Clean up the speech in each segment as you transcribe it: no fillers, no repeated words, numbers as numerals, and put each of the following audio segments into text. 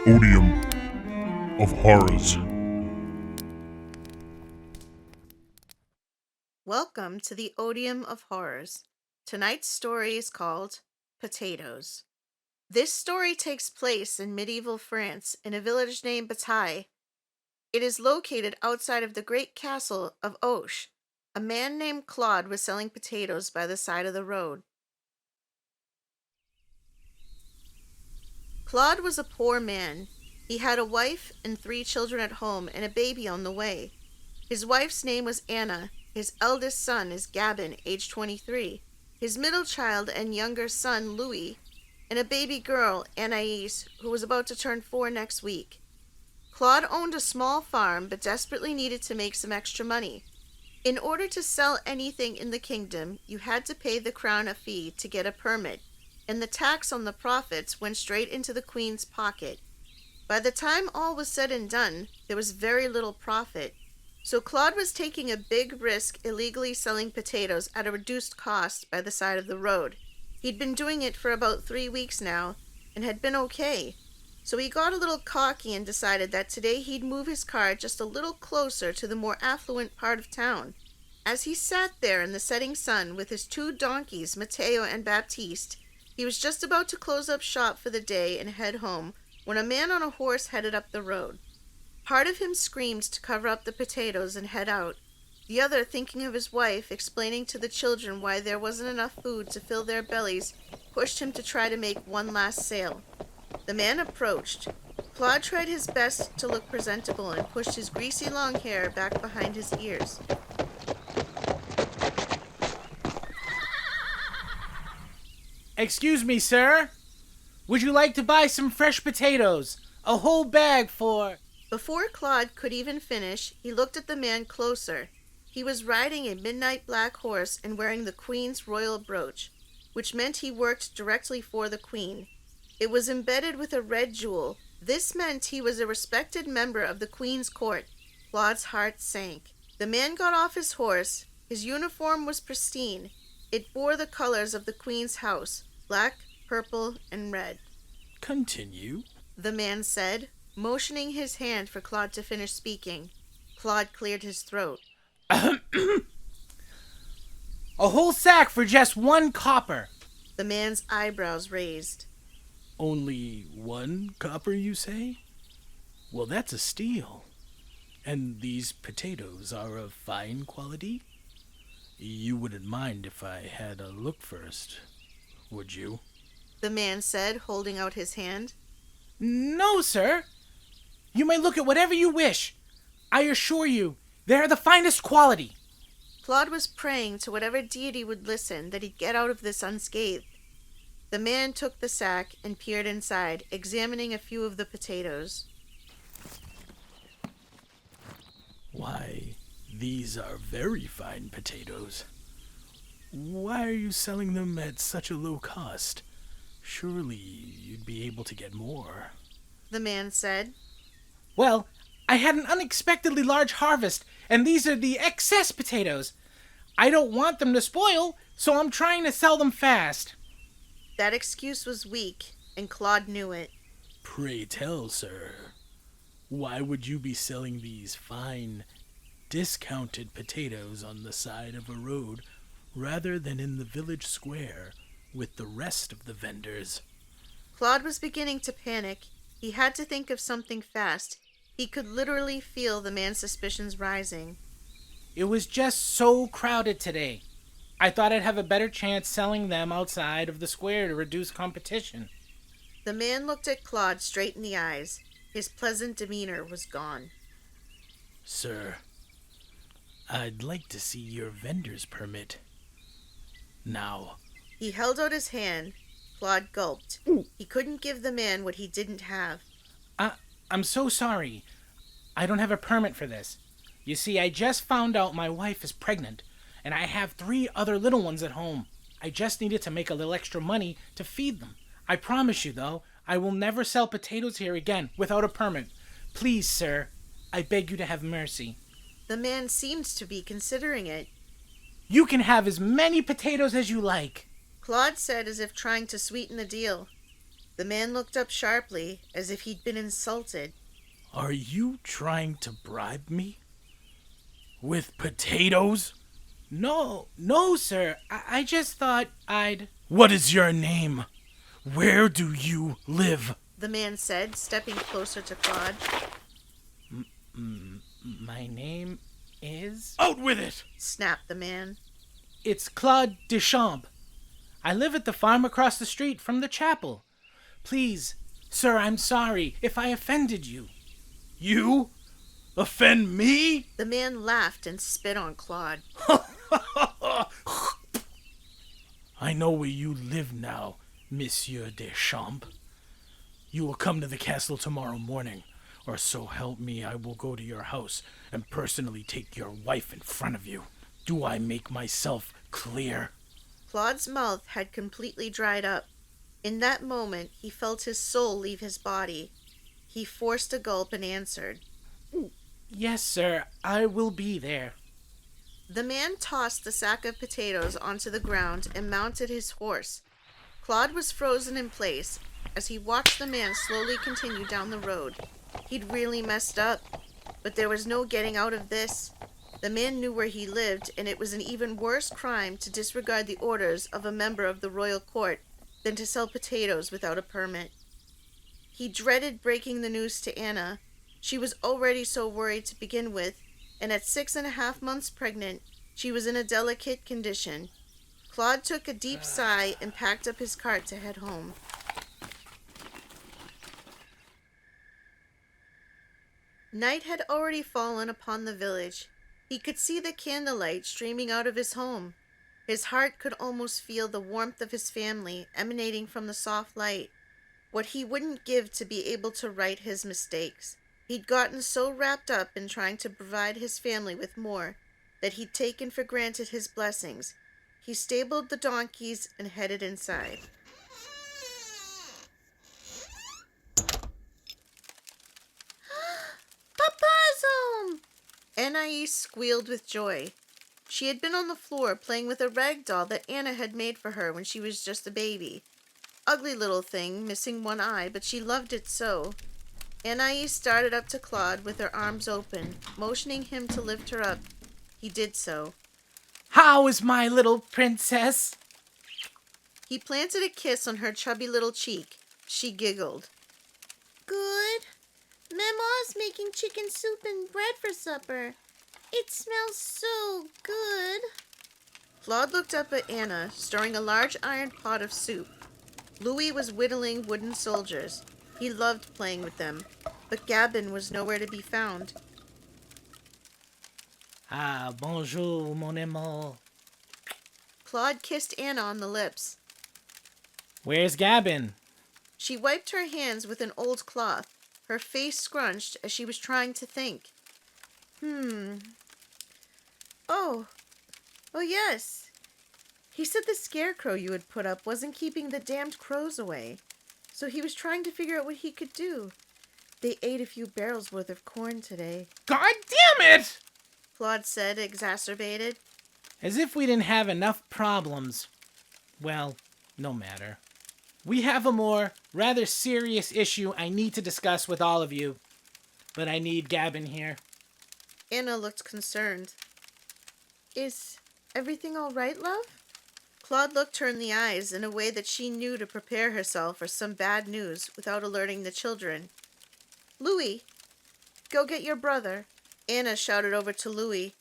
Odeum of Horrors. Welcome to the Odeum of Horrors. Tonight's story is called Potatoes. This story takes place in medieval France in a village named Bataille. It is located outside of the great castle of Auch. A man named Claude was selling potatoes by the side of the road. Claude was a poor man. He had a wife and 3 children at home and a baby on the way. His wife's name was Anna. His eldest son is Gabin, age 23. His middle child and younger son, Louis, and a baby girl, Anais, who was about to turn 4 next week. Claude owned a small farm but desperately needed to make some extra money. In order to sell anything in the kingdom, you had to pay the crown a fee to get a permit, and the tax on the profits went straight into the queen's pocket. By the time all was said and done, there was very little profit. So Claude was taking a big risk illegally selling potatoes at a reduced cost by the side of the road. He'd been doing it for about 3 weeks now, and had been okay. So he got a little cocky and decided that today he'd move his car just a little closer to the more affluent part of town. As he sat there in the setting sun with his 2 donkeys, Mateo and Baptiste, he was just about to close up shop for the day and head home when a man on a horse headed up the road. Part of him screamed to cover up the potatoes and head out. The other, thinking of his wife, explaining to the children why there wasn't enough food to fill their bellies, pushed him to try to make one last sale. The man approached. Claude tried his best to look presentable and pushed his greasy long hair back behind his ears. Excuse me, sir. Would you like to buy some fresh potatoes? A whole bag for... Before Claude could even finish, he looked at the man closer. He was riding a midnight black horse and wearing the Queen's royal brooch, which meant he worked directly for the Queen. It was embedded with a red jewel. This meant he was a respected member of the Queen's court. Claude's heart sank. The man got off his horse. His uniform was pristine. It bore the colors of the Queen's house, black, purple, and red. Continue, The man said, motioning his hand for Claude to finish speaking. Claude cleared his throat. A whole sack for just 1 copper. The man's eyebrows raised. Only 1 copper, you say? Well, that's a steal. And these potatoes are of fine quality? You wouldn't mind if I had a look first, would you? The man said, holding out his hand. No, sir. You may look at whatever you wish. I assure you, they are the finest quality. Claude was praying to whatever deity would listen that he'd get out of this unscathed. The man took the sack and peered inside, examining a few of the potatoes. Why, these are very fine potatoes. Why are you selling them at such a low cost? Surely you'd be able to get more. The man said. Well, I had an unexpectedly large harvest, and these are the excess potatoes. I don't want them to spoil, so I'm trying to sell them fast. That excuse was weak, and Claude knew it. Pray tell, sir, why would you be selling these fine, discounted potatoes on the side of a road rather than in the village square with the rest of the vendors? Claude was beginning to panic. He had to think of something fast. He could literally feel the man's suspicions rising. It was just so crowded today. I thought I'd have a better chance selling them outside of the square to reduce competition. The man looked at Claude straight in the eyes. His pleasant demeanor was gone. Sir, I'd like to see your vendor's permit. Now. He held out his hand. Claude gulped. He couldn't give the man what he didn't have. I'm so sorry. I don't have a permit for this. You see, I just found out my wife is pregnant, and I have 3 other little ones at home. I just needed to make a little extra money to feed them. I promise you, though, I will never sell potatoes here again without a permit. Please, sir, I beg you to have mercy. The man seemed to be considering it. You can have as many potatoes as you like. Claude said as if trying to sweeten the deal. The man looked up sharply, as if he'd been insulted. Are you trying to bribe me? With potatoes? No, sir. I just thought I'd... What is your name? Where do you live? The man said, stepping closer to Claude. My name is... Out with it! Snapped the man. It's Claude Deschamps. I live at the farm across the street from the chapel. Please, sir, I'm sorry if I offended you. You? Offend me? The man laughed and spit on Claude. I know where you live now, Monsieur Deschamps. You will come to the castle tomorrow morning, or so help me, I will go to your house and personally take your wife in front of you. Do I make myself clear? Claude's mouth had completely dried up. In that moment, he felt his soul leave his body. He forced a gulp and answered. Yes, sir, I will be there. The man tossed the sack of potatoes onto the ground and mounted his horse. Claude was frozen in place as he watched the man slowly continue down the road. He'd really messed up, but there was no getting out of this. The man knew where he lived, and it was an even worse crime to disregard the orders of a member of the royal court than to sell potatoes without a permit. He dreaded breaking the news to Anna. She was already so worried to begin with, and at 6.5 months pregnant, she was in a delicate condition. Claude took a deep sigh and packed up his cart to head home. Night had already fallen upon the village. He could see the candlelight streaming out of his home. His heart could almost feel the warmth of his family emanating from the soft light. What he wouldn't give to be able to right his mistakes. He'd gotten so wrapped up in trying to provide his family with more that he'd taken for granted his blessings. He stabled the donkeys and headed inside. Papa's home! Anais squealed with joy. She had been on the floor playing with a rag doll that Anna had made for her when she was just a baby. Ugly little thing, missing one eye, but she loved it so. Anais started up to Claude with her arms open, motioning him to lift her up. He did so. How is my little princess? He planted a kiss on her chubby little cheek. She giggled. Good. Mama's making chicken soup and bread for supper. It smells so good. Claude looked up at Anna, stirring a large iron pot of soup. Louis was whittling wooden soldiers. He loved playing with them, but Gabin was nowhere to be found. Ah, bonjour, mon amour. Claude kissed Anna on the lips. Where's Gabin? She wiped her hands with an old cloth, her face scrunched as she was trying to think. Oh yes. He said the scarecrow you had put up wasn't keeping the damned crows away. So he was trying to figure out what he could do. They ate a few barrels worth of corn today. God damn it! Claude said, exacerbated. As if we didn't have enough problems. Well, no matter. We have a more rather serious issue I need to discuss with all of you. But I need Gabin here. Anna looked concerned. Is everything all right, love? Claude looked her in the eyes in a way that she knew to prepare herself for some bad news without alerting the children. Louis, go get your brother. Anna shouted over to Louis.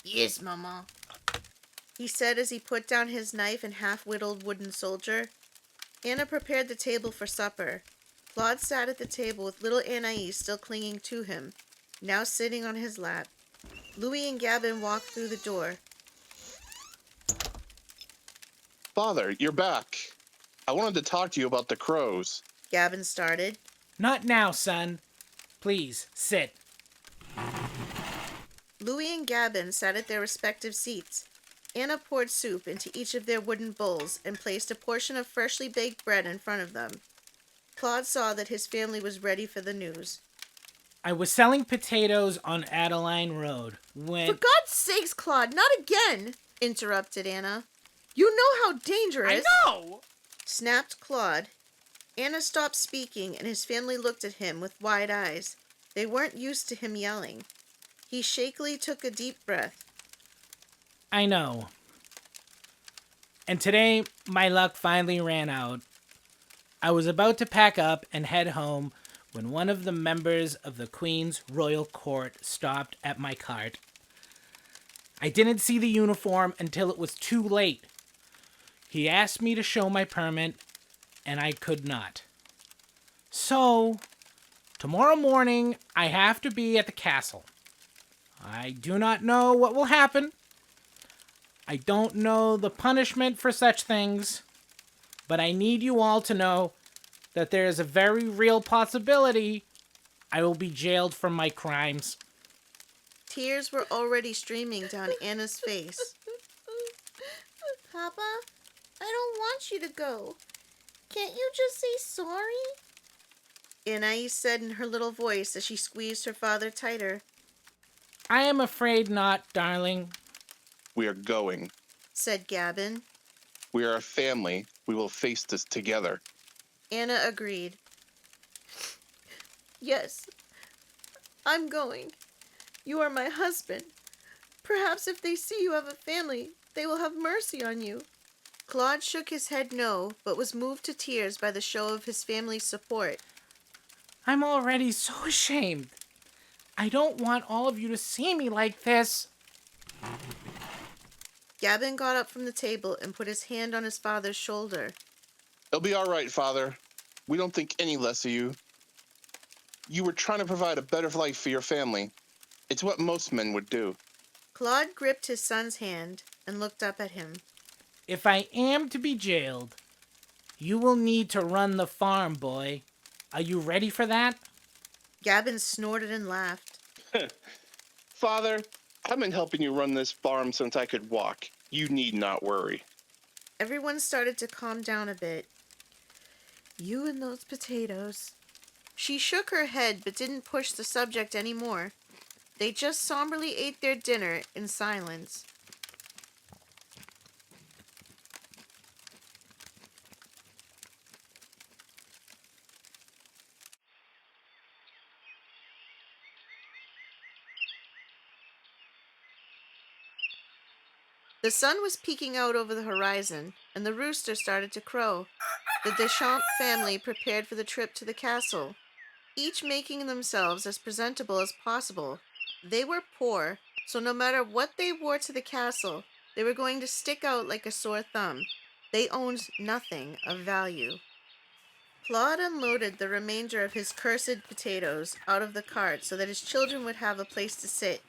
Yes, Mama, he said as he put down his knife and half-whittled wooden soldier. Anna prepared the table for supper. Claude sat at the table with little Anais still clinging to him, now sitting on his lap. Louis and Gabin walked through the door. Father, you're back. I wanted to talk to you about the crows. Gabin started. Not now, son. Please, sit. Louis and Gabin sat at their respective seats. Anna poured soup into each of their wooden bowls and placed a portion of freshly baked bread in front of them. Claude saw that his family was ready for the news. I was selling potatoes on Adeline Road when... For God's sakes, Claude, not again, interrupted Anna. You know how dangerous... I know! Snapped Claude. Anna stopped speaking, and his family looked at him with wide eyes. They weren't used to him yelling. He shakily took a deep breath. I know. And today, my luck finally ran out. I was about to pack up and head home when one of the members of the Queen's Royal Court stopped at my cart. I didn't see the uniform until it was too late. He asked me to show my permit, and I could not. So, tomorrow morning, I have to be at the castle. I do not know what will happen. I don't know the punishment for such things, but I need you all to know that there is a very real possibility I will be jailed for my crimes. Tears were already streaming down Anna's face. Papa, I don't want you to go. Can't you just say sorry? Anais said in her little voice as she squeezed her father tighter. I am afraid not, darling. We are going. Said Gavin. We are a family. We will face this together. Anna agreed. Yes, I'm going. You are my husband. Perhaps if they see you have a family, they will have mercy on you. Claude shook his head no, but was moved to tears by the show of his family's support. I'm already so ashamed. I don't want all of you to see me like this. Gavin got up from the table and put his hand on his father's shoulder. It'll be all right, Father. We don't think any less of you. You were trying to provide a better life for your family. It's what most men would do. Claude gripped his son's hand and looked up at him. If I am to be jailed, you will need to run the farm, boy. Are you ready for that? Gavin snorted and laughed. Father, I've been helping you run this farm since I could walk. You need not worry. Everyone started to calm down a bit. You and those potatoes. She shook her head but didn't push the subject anymore. They just somberly ate their dinner in silence. The sun was peeking out over the horizon, and the rooster started to crow. The Deschamps family prepared for the trip to the castle, each making themselves as presentable as possible. They were poor, so no matter what they wore to the castle, they were going to stick out like a sore thumb. They owned nothing of value. Claude unloaded the remainder of his cursed potatoes out of the cart so that his children would have a place to sit.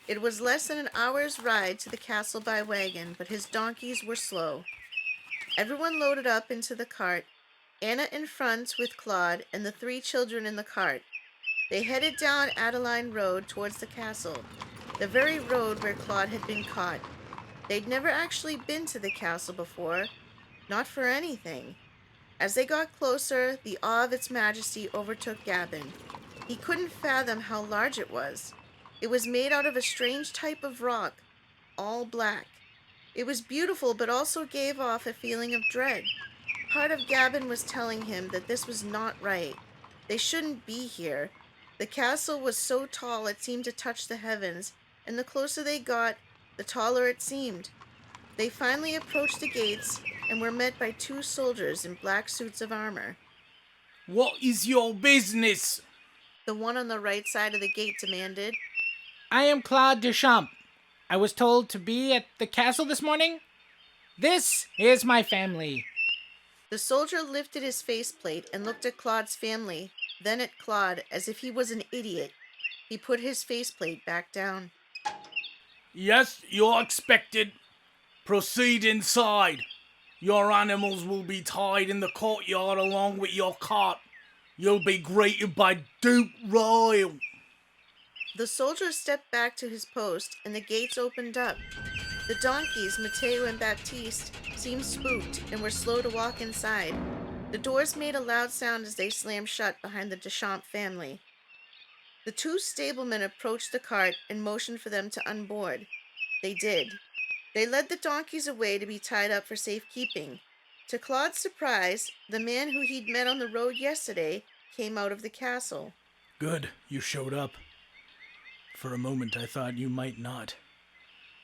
It was less than an hour's ride to the castle by wagon, but his donkeys were slow. Everyone loaded up into the cart, Anna in front with Claude and the 3 children in the cart. They headed down Adeline Road towards the castle, the very road where Claude had been caught. They'd never actually been to the castle before, not for anything. As they got closer, the awe of its majesty overtook Gavin. He couldn't fathom how large it was. It was made out of a strange type of rock, all black. It was beautiful, but also gave off a feeling of dread. Part of Gavin was telling him that this was not right. They shouldn't be here. The castle was so tall it seemed to touch the heavens, and the closer they got, the taller it seemed. They finally approached the gates and were met by 2 soldiers in black suits of armor. What is your business? The one on the right side of the gate demanded. I am Claude Deschamps. I was told to be at the castle this morning. This is my family. The soldier lifted his faceplate and looked at Claude's family, then at Claude as if he was an idiot. He put his faceplate back down. Yes, you're expected. Proceed inside. Your animals will be tied in the courtyard along with your cart. You'll be greeted by Duke Royal. The soldier stepped back to his post, and the gates opened up. The donkeys, Mateo and Baptiste, seemed spooked and were slow to walk inside. The doors made a loud sound as they slammed shut behind the Deschamps family. The 2 stablemen approached the cart and motioned for them to unboard. They did. They led the donkeys away to be tied up for safekeeping. To Claude's surprise, the man who he'd met on the road yesterday came out of the castle. Good, you showed up. For a moment I thought you might not.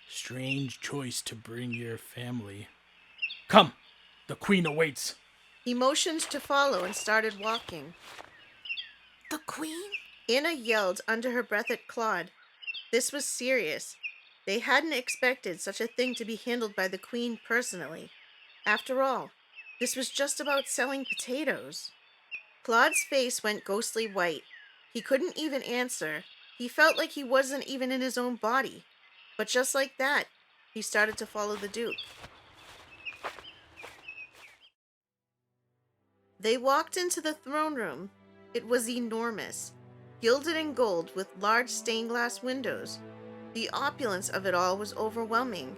Strange choice to bring your family. Come, the queen awaits. He motioned to follow and started walking. The queen? Anna yelled under her breath at Claude. This was serious. They hadn't expected such a thing to be handled by the queen personally. After all, this was just about selling potatoes. Claude's face went ghostly white. He couldn't even answer. He felt like he wasn't even in his own body. But just like that, he started to follow the Duke. They walked into the throne room. It was enormous, gilded in gold with large stained glass windows. The opulence of it all was overwhelming.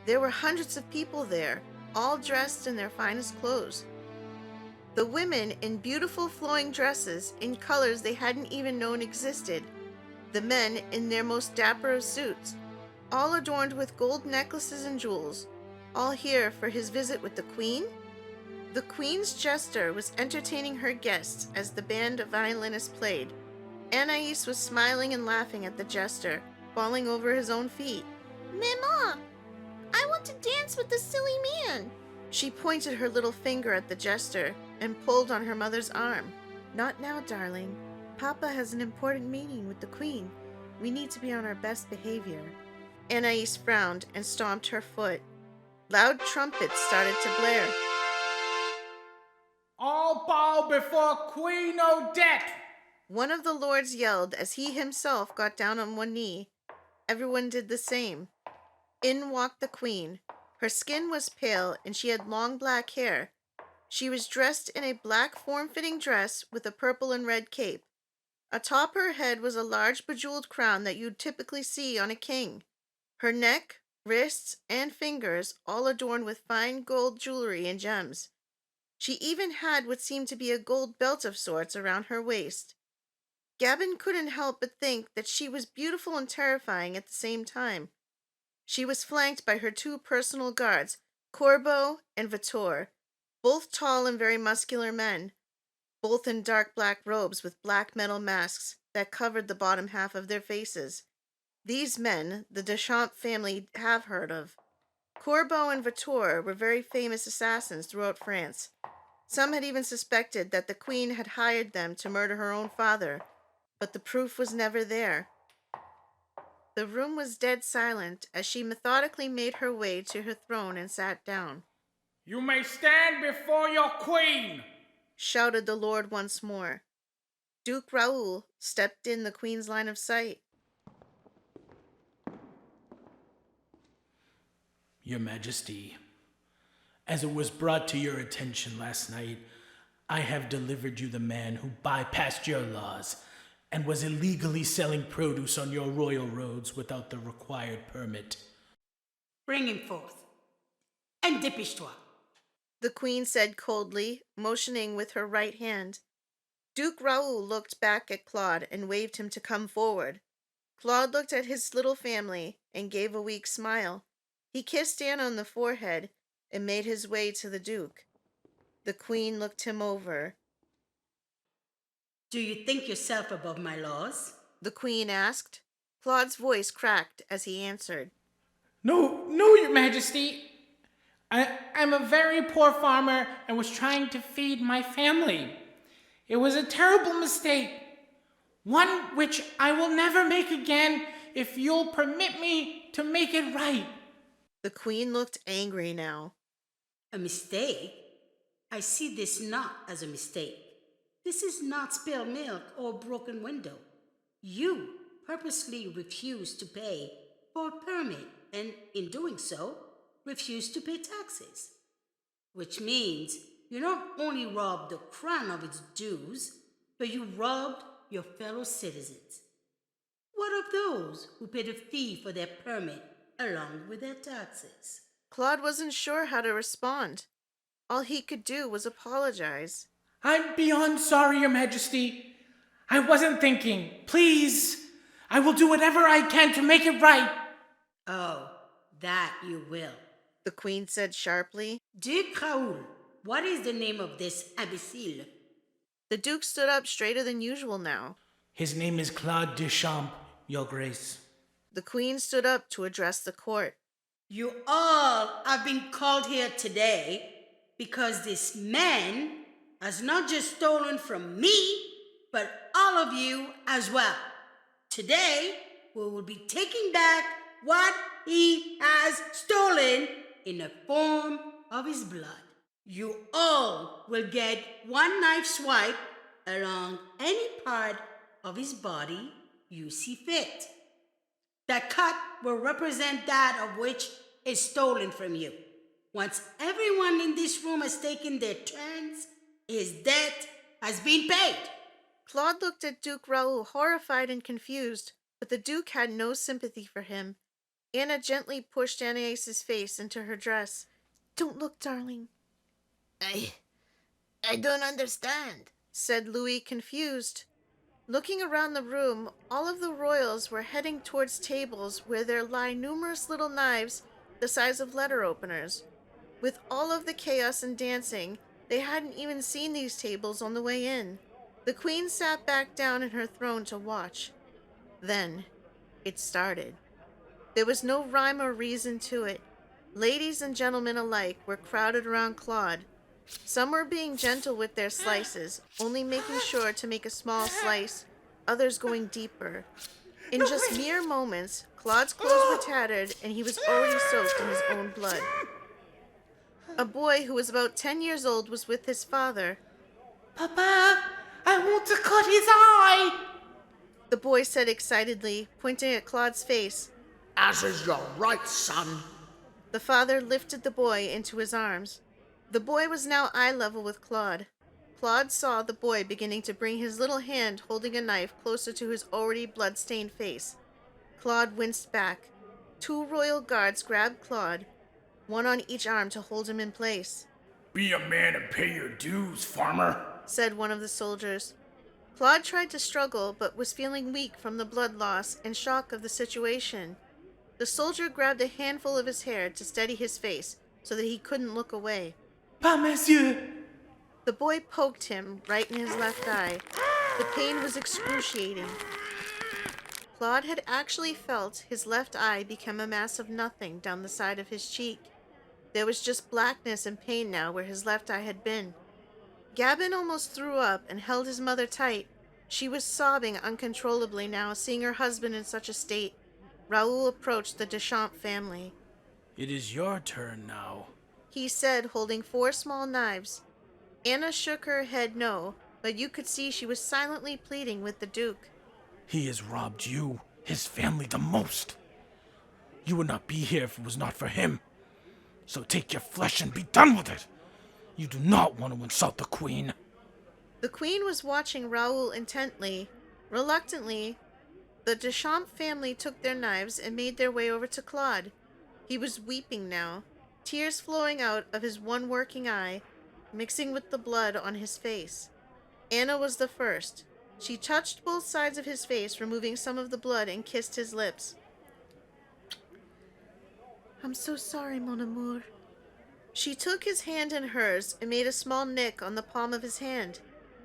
There were hundreds of people there, all dressed in their finest clothes. The women in beautiful flowing dresses in colors they hadn't even known existed. The men in their most dapper of suits, all adorned with gold necklaces and jewels, all here for his visit with the queen. The queen's jester was entertaining her guests as the band of violinists played. Anais was smiling and laughing at the jester, falling over his own feet. Mama, I want to dance with the silly man. She pointed her little finger at the jester and pulled on her mother's arm. Not now, darling. Papa has an important meeting with the queen. We need to be on our best behavior. Anais frowned and stomped her foot. Loud trumpets started to blare. All bow before Queen Odette! One of the lords yelled as he himself got down on one knee. Everyone did the same. In walked the queen. Her skin was pale and she had long black hair. She was dressed in a black form-fitting dress with a purple and red cape. Atop her head was a large bejeweled crown that you'd typically see on a king. Her neck, wrists, and fingers all adorned with fine gold jewelry and gems. She even had what seemed to be a gold belt of sorts around her waist. Gabin couldn't help but think that she was beautiful and terrifying at the same time. She was flanked by her two personal guards, Corbeau and Vitor, both tall and very muscular men, both in dark black robes with black metal masks that covered the bottom half of their faces. These men, the Deschamps family have heard of. Corbeau and Vitor were very famous assassins throughout France. Some had even suspected that the queen had hired them to murder her own father, but the proof was never there. The room was dead silent as she methodically made her way to her throne and sat down. You may stand before your queen! Shouted the lord once more. Duke Raoul stepped in the queen's line of sight. Your Majesty, as it was brought to your attention last night, I have delivered you the man who bypassed your laws and was illegally selling produce on your royal roads without the required permit. Bring him forth. And dépêche-toi. The queen said coldly, motioning with her right hand. Duke Raoul looked back at Claude and waved him to come forward. Claude looked at his little family and gave a weak smile. He kissed Anne on the forehead and made his way to the Duke. The queen looked him over. Do you think yourself above my laws? The queen asked. Claude's voice cracked as he answered. No, Your Majesty. I'm a very poor farmer and was trying to feed my family. It was a terrible mistake. One which I will never make again if you'll permit me to make it right. The queen looked angry now. A mistake? I see this not as a mistake. This is not spilled milk or broken window. You purposely refused to pay for a permit and, in doing so, refused to pay taxes. Which means you not only robbed the crown of its dues, but you robbed your fellow citizens. What of those who paid a fee for their permit along with their taxes? Claude wasn't sure how to respond. All he could do was apologize. I'm beyond sorry, Your Majesty. I wasn't thinking. Please, I will do whatever I can to make it right. Oh, that you will. the queen said sharply. Duke Raoul, what is the name of this imbecile? The duke stood up straighter than usual now. His name is Claude Deschamps, Your Grace. The queen stood up to address the court. You all have been called here today because this man has not just stolen from me, but all of you as well. Today, we will be taking back what he has stolen in the form of his blood. You all will get one knife swipe along any part of his body you see fit. The cut will represent that of which is stolen from you. Once everyone in this room has taken their turns, his debt has been paid. Claude looked at Duke Raoul, horrified and confused, but the duke had no sympathy for him. Anna gently pushed Anais's face into her dress. Don't look, darling, I don't understand. said Louis, confused. Looking around the room, all of the royals were heading towards tables where there lie numerous little knives the size of letter openers. With all of the chaos and dancing, they hadn't even seen these tables on the way in. The queen sat back down in her throne to watch. Then, it started. There was no rhyme or reason to it. Ladies and gentlemen alike were crowded around Claude. Some were being gentle with their slices, only making sure to make a small slice, others going deeper. In just mere moments, Claude's clothes were tattered and he was already soaked in his own blood. A boy who was about 10 years old was with his father. Papa, I want to cut his eye! The boy said excitedly, pointing at Claude's face. As is your right, son. The father lifted the boy into his arms. The boy was now eye level with Claude. Claude saw the boy beginning to bring his little hand holding a knife closer to his already blood-stained face. Claude winced back. 2 royal guards grabbed Claude, one on each arm to hold him in place. Be a man and pay your dues, farmer, said one of the soldiers. Claude tried to struggle, but was feeling weak from the blood loss and shock of the situation. The soldier grabbed a handful of his hair to steady his face so that he couldn't look away. Pas, monsieur! The boy poked him right in his left eye. The pain was excruciating. Claude had actually felt his left eye become a mass of nothing down the side of his cheek. There was just blackness and pain now where his left eye had been. Gabin almost threw up and held his mother tight. She was sobbing uncontrollably now, seeing her husband in such a state. Raoul approached the Deschamps family. It is your turn now. He said, holding 4 small knives. Anna shook her head no, but you could see she was silently pleading with the Duke. He has robbed you, his family, the most. You would not be here if it was not for him. So take your flesh and be done with it. You do not want to insult the queen. The queen was watching Raoul intently. Reluctantly, the Deschamps family took their knives and made their way over to Claude. He was weeping now, tears flowing out of his one working eye, mixing with the blood on his face. Anna was the first. She touched both sides of his face, removing some of the blood, and kissed his lips. I'm so sorry, mon amour. She took his hand in hers and made a small nick on the palm of his hand.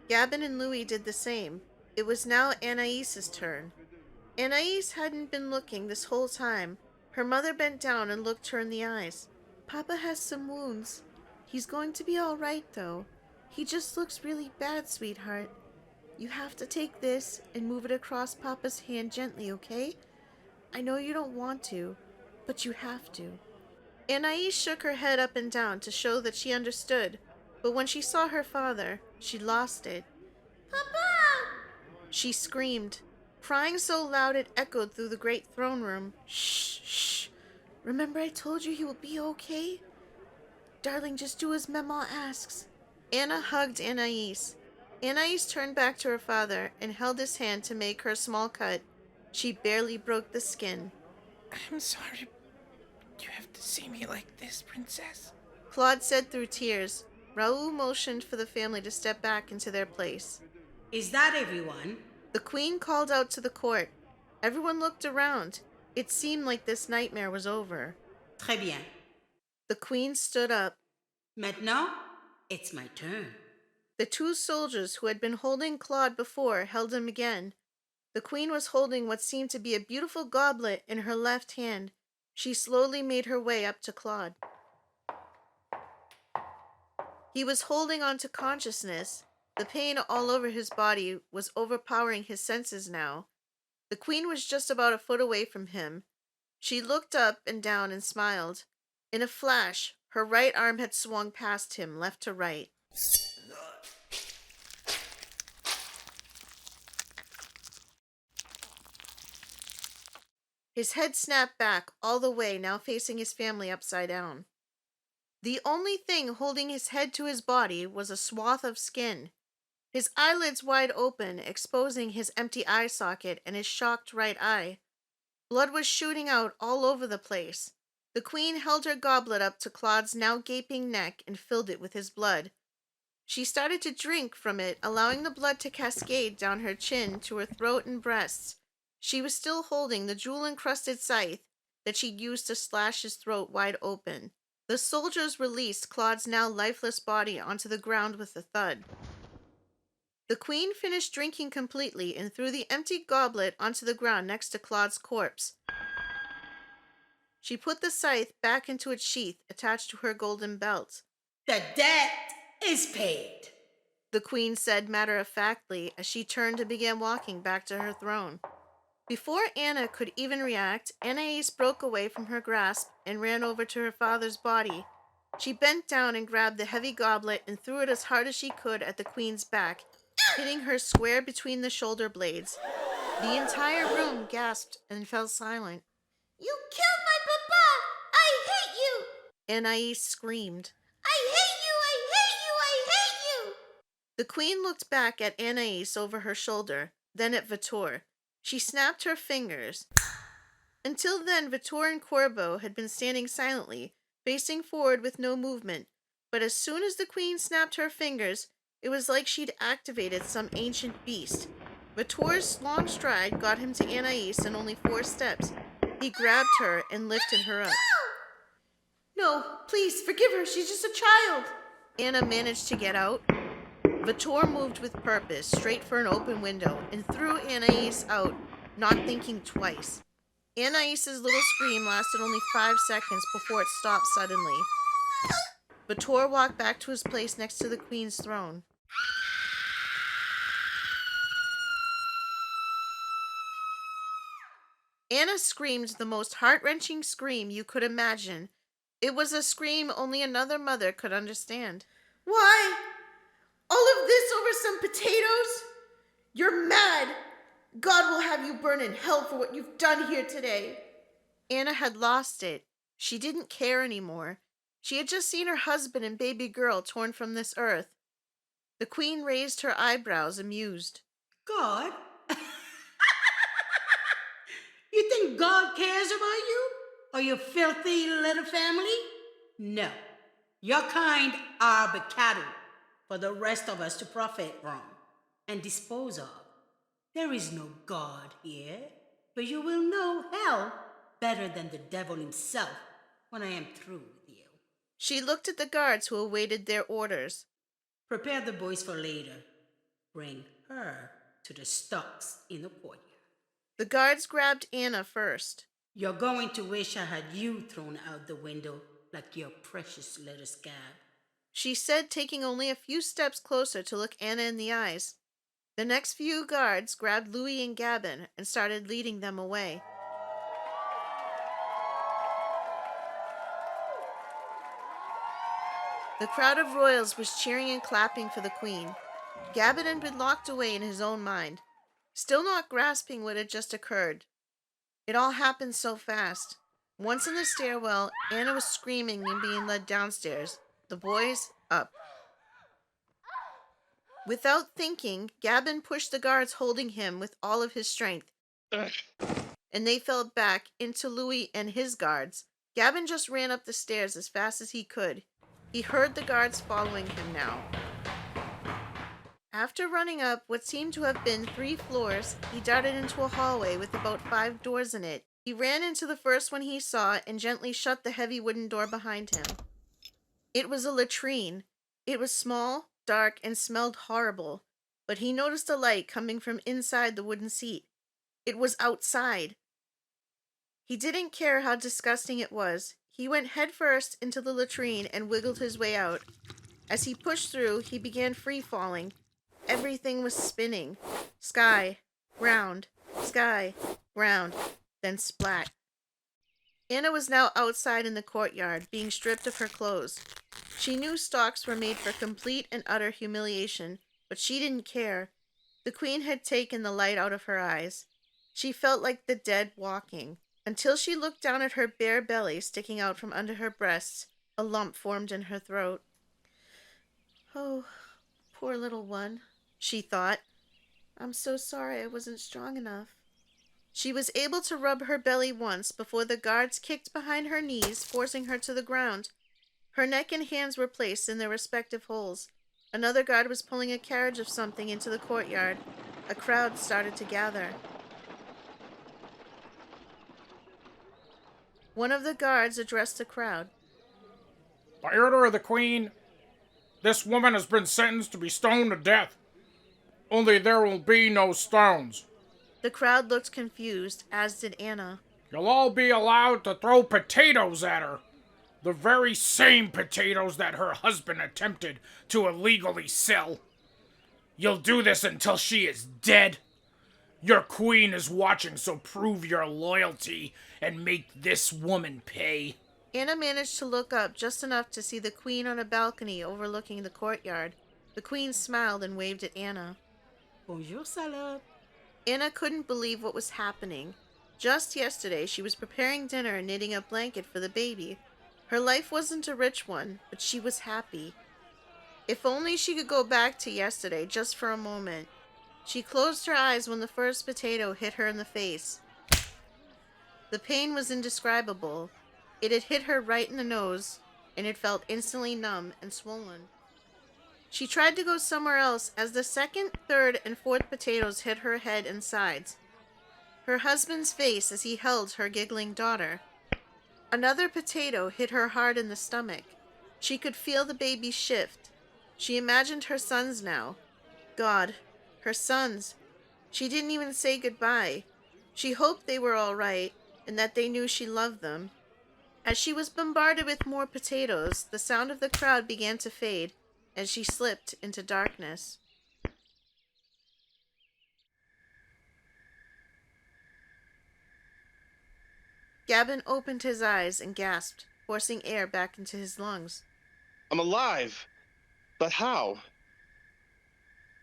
Gabin and Louis did the same. It was now Anaïs's turn. Anaïs hadn't been looking this whole time. Her mother bent down and looked her in the eyes. Papa has some wounds. He's going to be all right, though. He just looks really bad, sweetheart. You have to take this and move it across Papa's hand gently, okay? I know you don't want to, but you have to. Anaïs shook her head up and down to show that she understood, but when she saw her father, she lost it. Papa! She screamed, crying so loud it echoed through the great throne room. Shh, shh. Remember I told you he will be okay? Darling, just do as Maman asks. Anna hugged Anaïs. Anaïs turned back to her father and held his hand to make her small cut. She barely broke the skin. I'm sorry. You have to see me like this, princess. Claude said through tears. Raoul motioned for the family to step back into their place. Is that everyone? The queen called out to the court. Everyone looked around. It seemed like this nightmare was over. Très bien. The queen stood up. Maintenant, it's my turn. The two soldiers who had been holding Claude before held him again. The queen was holding what seemed to be a beautiful goblet in her left hand. She slowly made her way up to Claude. He was holding on to consciousness. The pain all over his body was overpowering his senses now. The queen was just about a foot away from him. She looked up and down and smiled. In a flash, her right arm had swung past him, left to right. His head snapped back all the way, now facing his family upside down. The only thing holding his head to his body was a swath of skin. His eyelids wide open, exposing his empty eye socket and his shocked right eye. Blood was shooting out all over the place. The queen held her goblet up to Claude's now gaping neck and filled it with his blood. She started to drink from it, allowing the blood to cascade down her chin to her throat and breasts. She was still holding the jewel-encrusted scythe that she'd used to slash his throat wide open. The soldiers released Claude's now lifeless body onto the ground with a thud. The queen finished drinking completely and threw the empty goblet onto the ground next to Claude's corpse. She put the scythe back into its sheath attached to her golden belt. The debt is paid, the queen said matter-of-factly as she turned and began walking back to her throne. Before Anna could even react, Anais broke away from her grasp and ran over to her father's body. She bent down and grabbed the heavy goblet and threw it as hard as she could at the queen's back, hitting her square between the shoulder blades. The entire room gasped and fell silent. You killed my papa! I hate you! Anais screamed. I hate you! I hate you! I hate you! The queen looked back at Anais over her shoulder, then at Vitor. She snapped her fingers. Until then, Vitor and Corbeau had been standing silently, facing forward with no movement. But as soon as the queen snapped her fingers, it was like she'd activated some ancient beast. Vitor's long stride got him to Anais in only 4 steps. He grabbed her and lifted her up. No, please, forgive her. She's just a child. Anna managed to get out. Vitor moved with purpose, straight for an open window, and threw Anais out, not thinking twice. Anais's little scream lasted only 5 seconds before it stopped suddenly. Vitor walked back to his place next to the queen's throne. Anna screamed the most heart-wrenching scream you could imagine. It was a scream only another mother could understand. Why? All of this over some potatoes? You're mad! God will have you burn in hell for what you've done here today. Anna had lost it. She didn't care anymore. She had just seen her husband and baby girl torn from this earth. The queen raised her eyebrows, amused. God? You think God cares about you? Or your filthy little family? No. Your kind are but cattle for the rest of us to profit from and dispose of. There is no God here, but you will know hell better than the devil himself when I am through with you. She looked at the guards who awaited their orders. Prepare the boys for later. Bring her to the stocks in the courtyard. The guards grabbed Anna first. You're going to wish I had you thrown out the window like your precious little scab, she said, taking only a few steps closer to look Anna in the eyes. The next few guards grabbed Louis and Gabin and started leading them away. The crowd of royals was cheering and clapping for the queen. Gabin had been locked away in his own mind, still not grasping what had just occurred. It all happened so fast. Once in the stairwell, Anna was screaming and being led downstairs. The boys, up. Without thinking, Gabin pushed the guards holding him with all of his strength, and they fell back into Louis and his guards. Gabin just ran up the stairs as fast as he could. He heard the guards following him now. After running up what seemed to have been 3 floors, he darted into a hallway with about 5 doors in it He ran into the first one he saw and gently shut the heavy wooden door behind him. It was a latrine. It was small, dark, and smelled horrible, but he noticed a light coming from inside the wooden seat. It was outside. He didn't care how disgusting it was. He went headfirst into the latrine and wiggled his way out. As he pushed through, he began free-falling. Everything was spinning. Sky, ground, sky, ground, then splat. Anna was now outside in the courtyard, being stripped of her clothes. She knew stocks were made for complete and utter humiliation, but she didn't care. The queen had taken the light out of her eyes. She felt like the dead walking. Until she looked down at her bare belly sticking out from under her breasts, a lump formed in her throat. Oh, poor little one, she thought. I'm so sorry I wasn't strong enough. She was able to rub her belly once before the guards kicked behind her knees, forcing her to the ground. Her neck and hands were placed in their respective holes. Another guard was pulling a carriage of something into the courtyard. A crowd started to gather. One of the guards addressed the crowd. By order of the Queen, this woman has been sentenced to be stoned to death. Only there will be no stones. The crowd looked confused, as did Anna. You'll all be allowed to throw potatoes at her. The very same potatoes that her husband attempted to illegally sell. You'll do this until she is dead. Your queen is watching, so prove your loyalty and make this woman pay. Anna managed to look up just enough to see the queen on a balcony overlooking the courtyard. The queen smiled and waved at Anna. Bonjour, Salade. Anna couldn't believe what was happening. Just yesterday, she was preparing dinner and knitting a blanket for the baby. Her life wasn't a rich one, but she was happy. If only she could go back to yesterday just for a moment. She closed her eyes when the first potato hit her in the face. The pain was indescribable. It had hit her right in the nose, and it felt instantly numb and swollen. She tried to go somewhere else as the second, third, and fourth potatoes hit her head and sides. Her husband's face as he held her giggling daughter. Another potato hit her hard in the stomach. She could feel the baby shift. She imagined her sons now. God, her sons. She didn't even say goodbye. She hoped they were all right and that they knew she loved them. As she was bombarded with more potatoes, the sound of the crowd began to fade as she slipped into darkness. Gavin opened his eyes and gasped, forcing air back into his lungs. I'm alive. But how?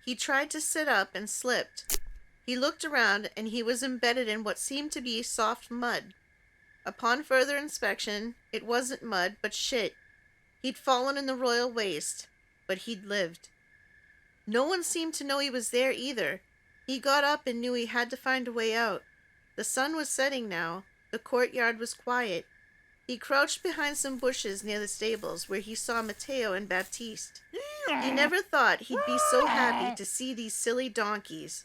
He tried to sit up and slipped. He looked around and he was embedded in what seemed to be soft mud. Upon further inspection, it wasn't mud, but shit. He'd fallen in the royal waste, but he'd lived. No one seemed to know he was there either. He got up and knew he had to find a way out. The sun was setting now. The courtyard was quiet. He crouched behind some bushes near the stables where he saw Matteo and Baptiste. He never thought he'd be so happy to see these silly donkeys.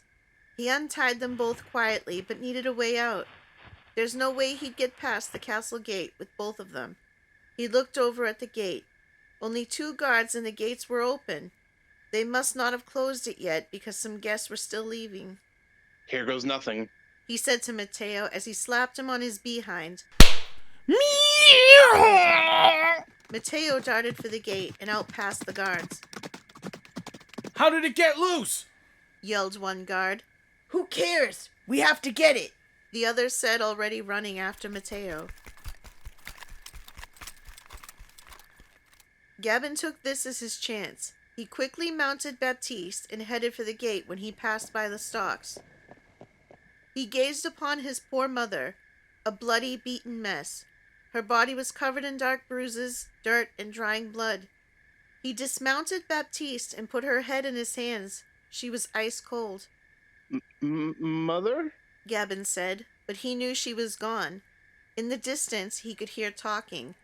He untied them both quietly, but needed a way out. There's no way he'd get past the castle gate with both of them. He looked over at the gate. Only 2 guards and the gates were open. They must not have closed it yet because some guests were still leaving. Here goes nothing. He said to Matteo as he slapped him on his behind. Matteo darted for the gate and out past the guards. How did it get loose? Yelled one guard. Who cares? We have to get it. The other said, already running after Matteo. Gavin took this as his chance. He quickly mounted Baptiste and headed for the gate when he passed by the stocks. He gazed upon his poor mother, a bloody, beaten mess. Her body was covered in dark bruises, dirt, and drying blood. He dismounted Baptiste and put her head in his hands. She was ice cold. Mother? Gavin said, but he knew she was gone. In the distance, he could hear talking.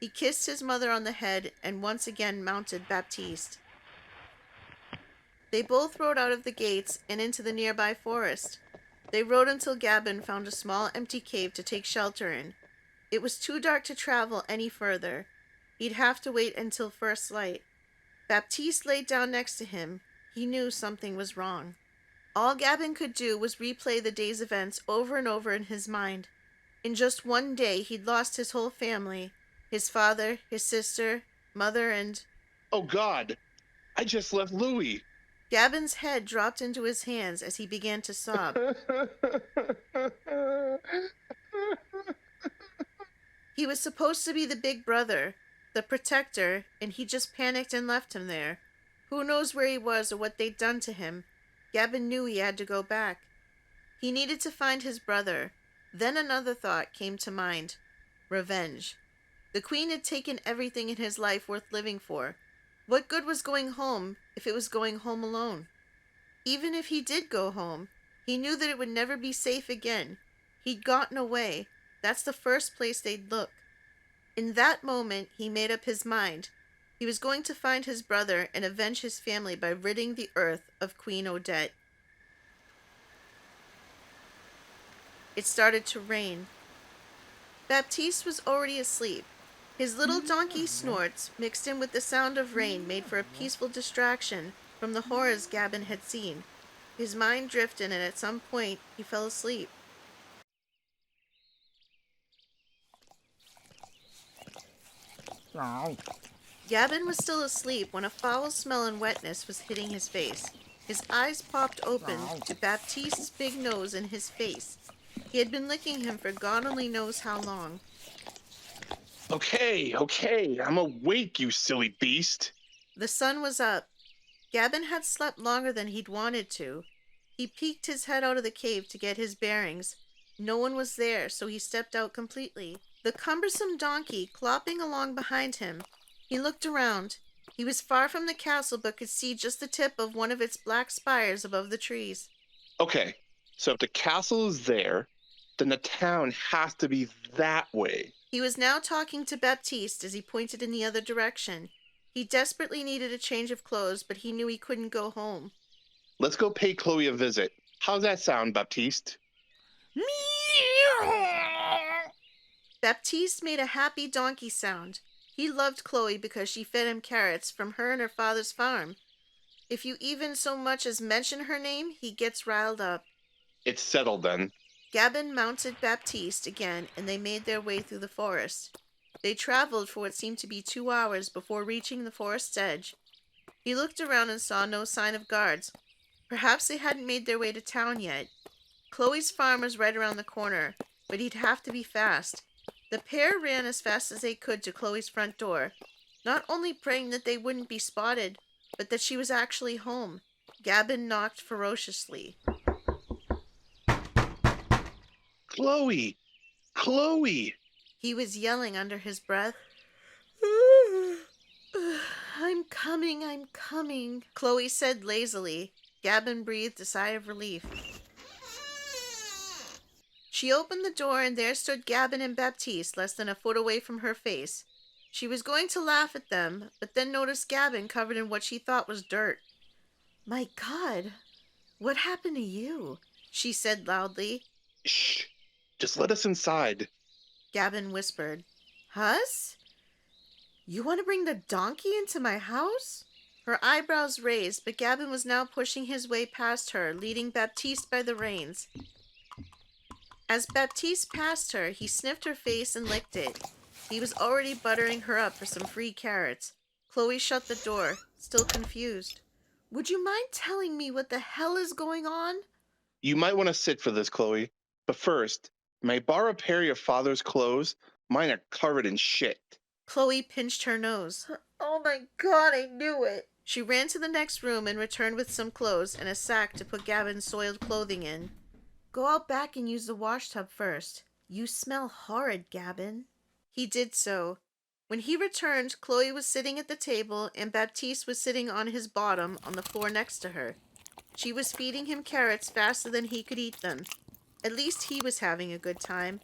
He kissed his mother on the head and once again mounted Baptiste. They both rode out of the gates and into the nearby forest. They rode until Gabin found a small empty cave to take shelter in. It was too dark to travel any further. He'd have to wait until first light. Baptiste laid down next to him. He knew something was wrong. All Gabin could do was replay the day's events over and over in his mind. In just one day, he'd lost his whole family. His father, his sister, mother, and... Oh God, I just left Louis. Gabin's head dropped into his hands as he began to sob. He was supposed to be the big brother, the protector, and he just panicked and left him there. Who knows where he was or what they'd done to him? Gabin knew he had to go back. He needed to find his brother. Then another thought came to mind. Revenge. The Queen had taken everything in his life worth living for. What good was going home if it was going home alone? Even if he did go home, he knew that it would never be safe again. He'd gotten away. That's the first place they'd look. In that moment, he made up his mind. He was going to find his brother and avenge his family by ridding the earth of Queen Odette. It started to rain. Baptiste was already asleep. His little donkey snorts, mixed in with the sound of rain, made for a peaceful distraction from the horrors Gabin had seen. His mind drifted, and at some point, he fell asleep. Gabin was still asleep when a foul smell and wetness was hitting his face. His eyes popped open to Baptiste's big nose in his face. He had been licking him for God only knows how long. Okay, I'm awake, you silly beast. The sun was up. Gabin had slept longer than he'd wanted to. He peeked his head out of the cave to get his bearings. No one was there, so he stepped out completely. The cumbersome donkey clopping along behind him. He looked around. He was far from the castle but could see just the tip of one of its black spires above the trees. Okay, so if the castle is there, then the town has to be that way. He was now talking to Baptiste as he pointed in the other direction. He desperately needed a change of clothes, but he knew he couldn't go home. Let's go pay Chloe a visit. How's that sound, Baptiste? Baptiste made a happy donkey sound. He loved Chloe because she fed him carrots from her and her father's farm. If you even so much as mention her name, he gets riled up. It's settled then. Gabin mounted Baptiste again, and they made their way through the forest. They traveled for what seemed to be 2 hours before reaching the forest's edge. He looked around and saw no sign of guards. Perhaps they hadn't made their way to town yet. Chloe's farm was right around the corner, but he'd have to be fast. The pair ran as fast as they could to Chloe's front door, not only praying that they wouldn't be spotted, but that she was actually home. Gabin knocked ferociously. Chloe! Chloe! He was yelling under his breath. I'm coming, Chloe said lazily. Gabin breathed a sigh of relief. She opened the door, and there stood Gabin and Baptiste less than a foot away from her face. She was going to laugh at them, but then noticed Gabin covered in what she thought was dirt. My God, what happened to you? She said loudly. Shh! Just let us inside. Gabin whispered. Us? You want to bring the donkey into my house? Her eyebrows raised, but Gabin was now pushing his way past her, leading Baptiste by the reins. As Baptiste passed her, he sniffed her face and licked it. He was already buttering her up for some free carrots. Chloe shut the door, still confused. Would you mind telling me what the hell is going on? You might want to sit for this, Chloe. But first, may I borrow a pair of your father's clothes? Mine are covered in shit. Chloe pinched her nose. Oh my God, I knew it. She ran to the next room and returned with some clothes and a sack to put Gabin's soiled clothing in. Go out back and use the wash tub first. You smell horrid, Gabin. He did so. When he returned, Chloe was sitting at the table and Baptiste was sitting on his bottom on the floor next to her. She was feeding him carrots faster than he could eat them. At least he was having a good time.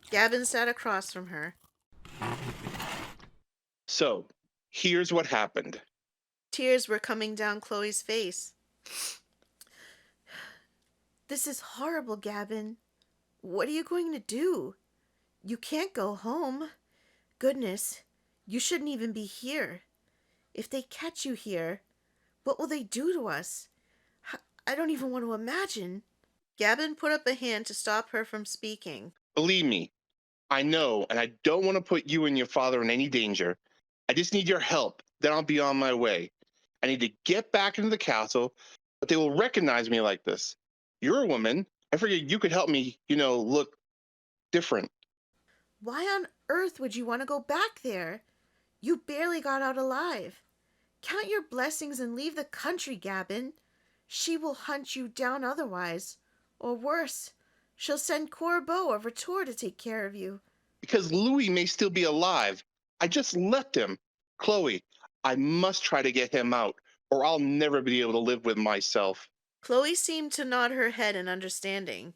Gabin sat across from her. So, here's what happened. Tears were coming down Chloe's face. This is horrible, Gavin. What are you going to do? You can't go home. Goodness, you shouldn't even be here. If they catch you here, what will they do to us? I don't even want to imagine. Gavin put up a hand to stop her from speaking. Believe me, I know, and I don't want to put you and your father in any danger. I just need your help, then I'll be on my way. I need to get back into the castle, but they will recognize me like this. You're a woman. I figured you could help me, look different. Why on earth would you want to go back there? You barely got out alive. Count your blessings and leave the country, Gavin. She will hunt you down otherwise. Or worse, she'll send Corbeau or Ratour to take care of you. Because Louis may still be alive. I just left him. Chloe, I must try to get him out, or I'll never be able to live with myself. Chloe seemed to nod her head in understanding.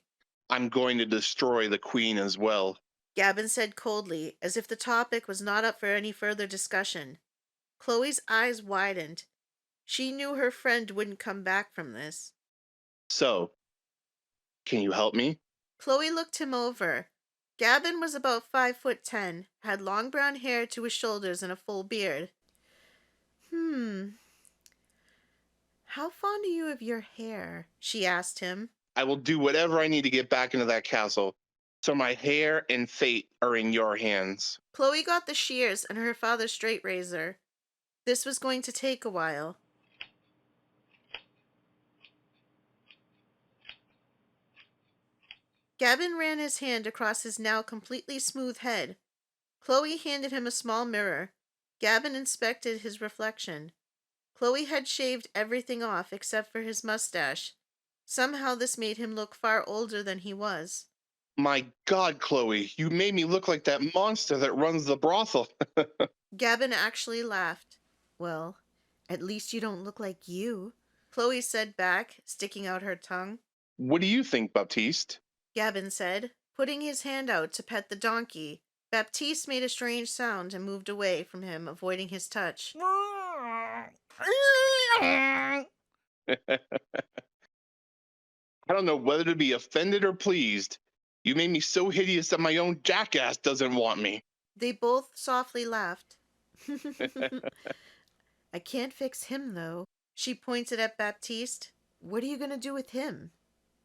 I'm going to destroy the queen as well. Gavin said coldly, as if the topic was not up for any further discussion. Chloe's eyes widened. She knew her friend wouldn't come back from this. So, can you help me? Chloe looked him over. Gavin was about 5'10", had long brown hair to his shoulders and a full beard. How fond are you of your hair? She asked him. I will do whatever I need to get back into that castle. So my hair and fate are in your hands. Chloe got the shears and her father's straight razor. This was going to take a while. Gavin ran his hand across his now completely smooth head. Chloe handed him a small mirror. Gavin inspected his reflection. Chloe had shaved everything off except for his mustache. Somehow this made him look far older than he was. My God, Chloe, you made me look like that monster that runs the brothel. Gavin actually laughed. Well, at least you don't look like you, Chloe said back, sticking out her tongue. What do you think, Baptiste? Gavin said, putting his hand out to pet the donkey. Baptiste made a strange sound and moved away from him, avoiding his touch. I don't know whether to be offended or pleased. You made me so hideous that my own jackass doesn't want me. They both softly laughed. I can't fix him, though. She pointed at Baptiste. What are you going to do with him?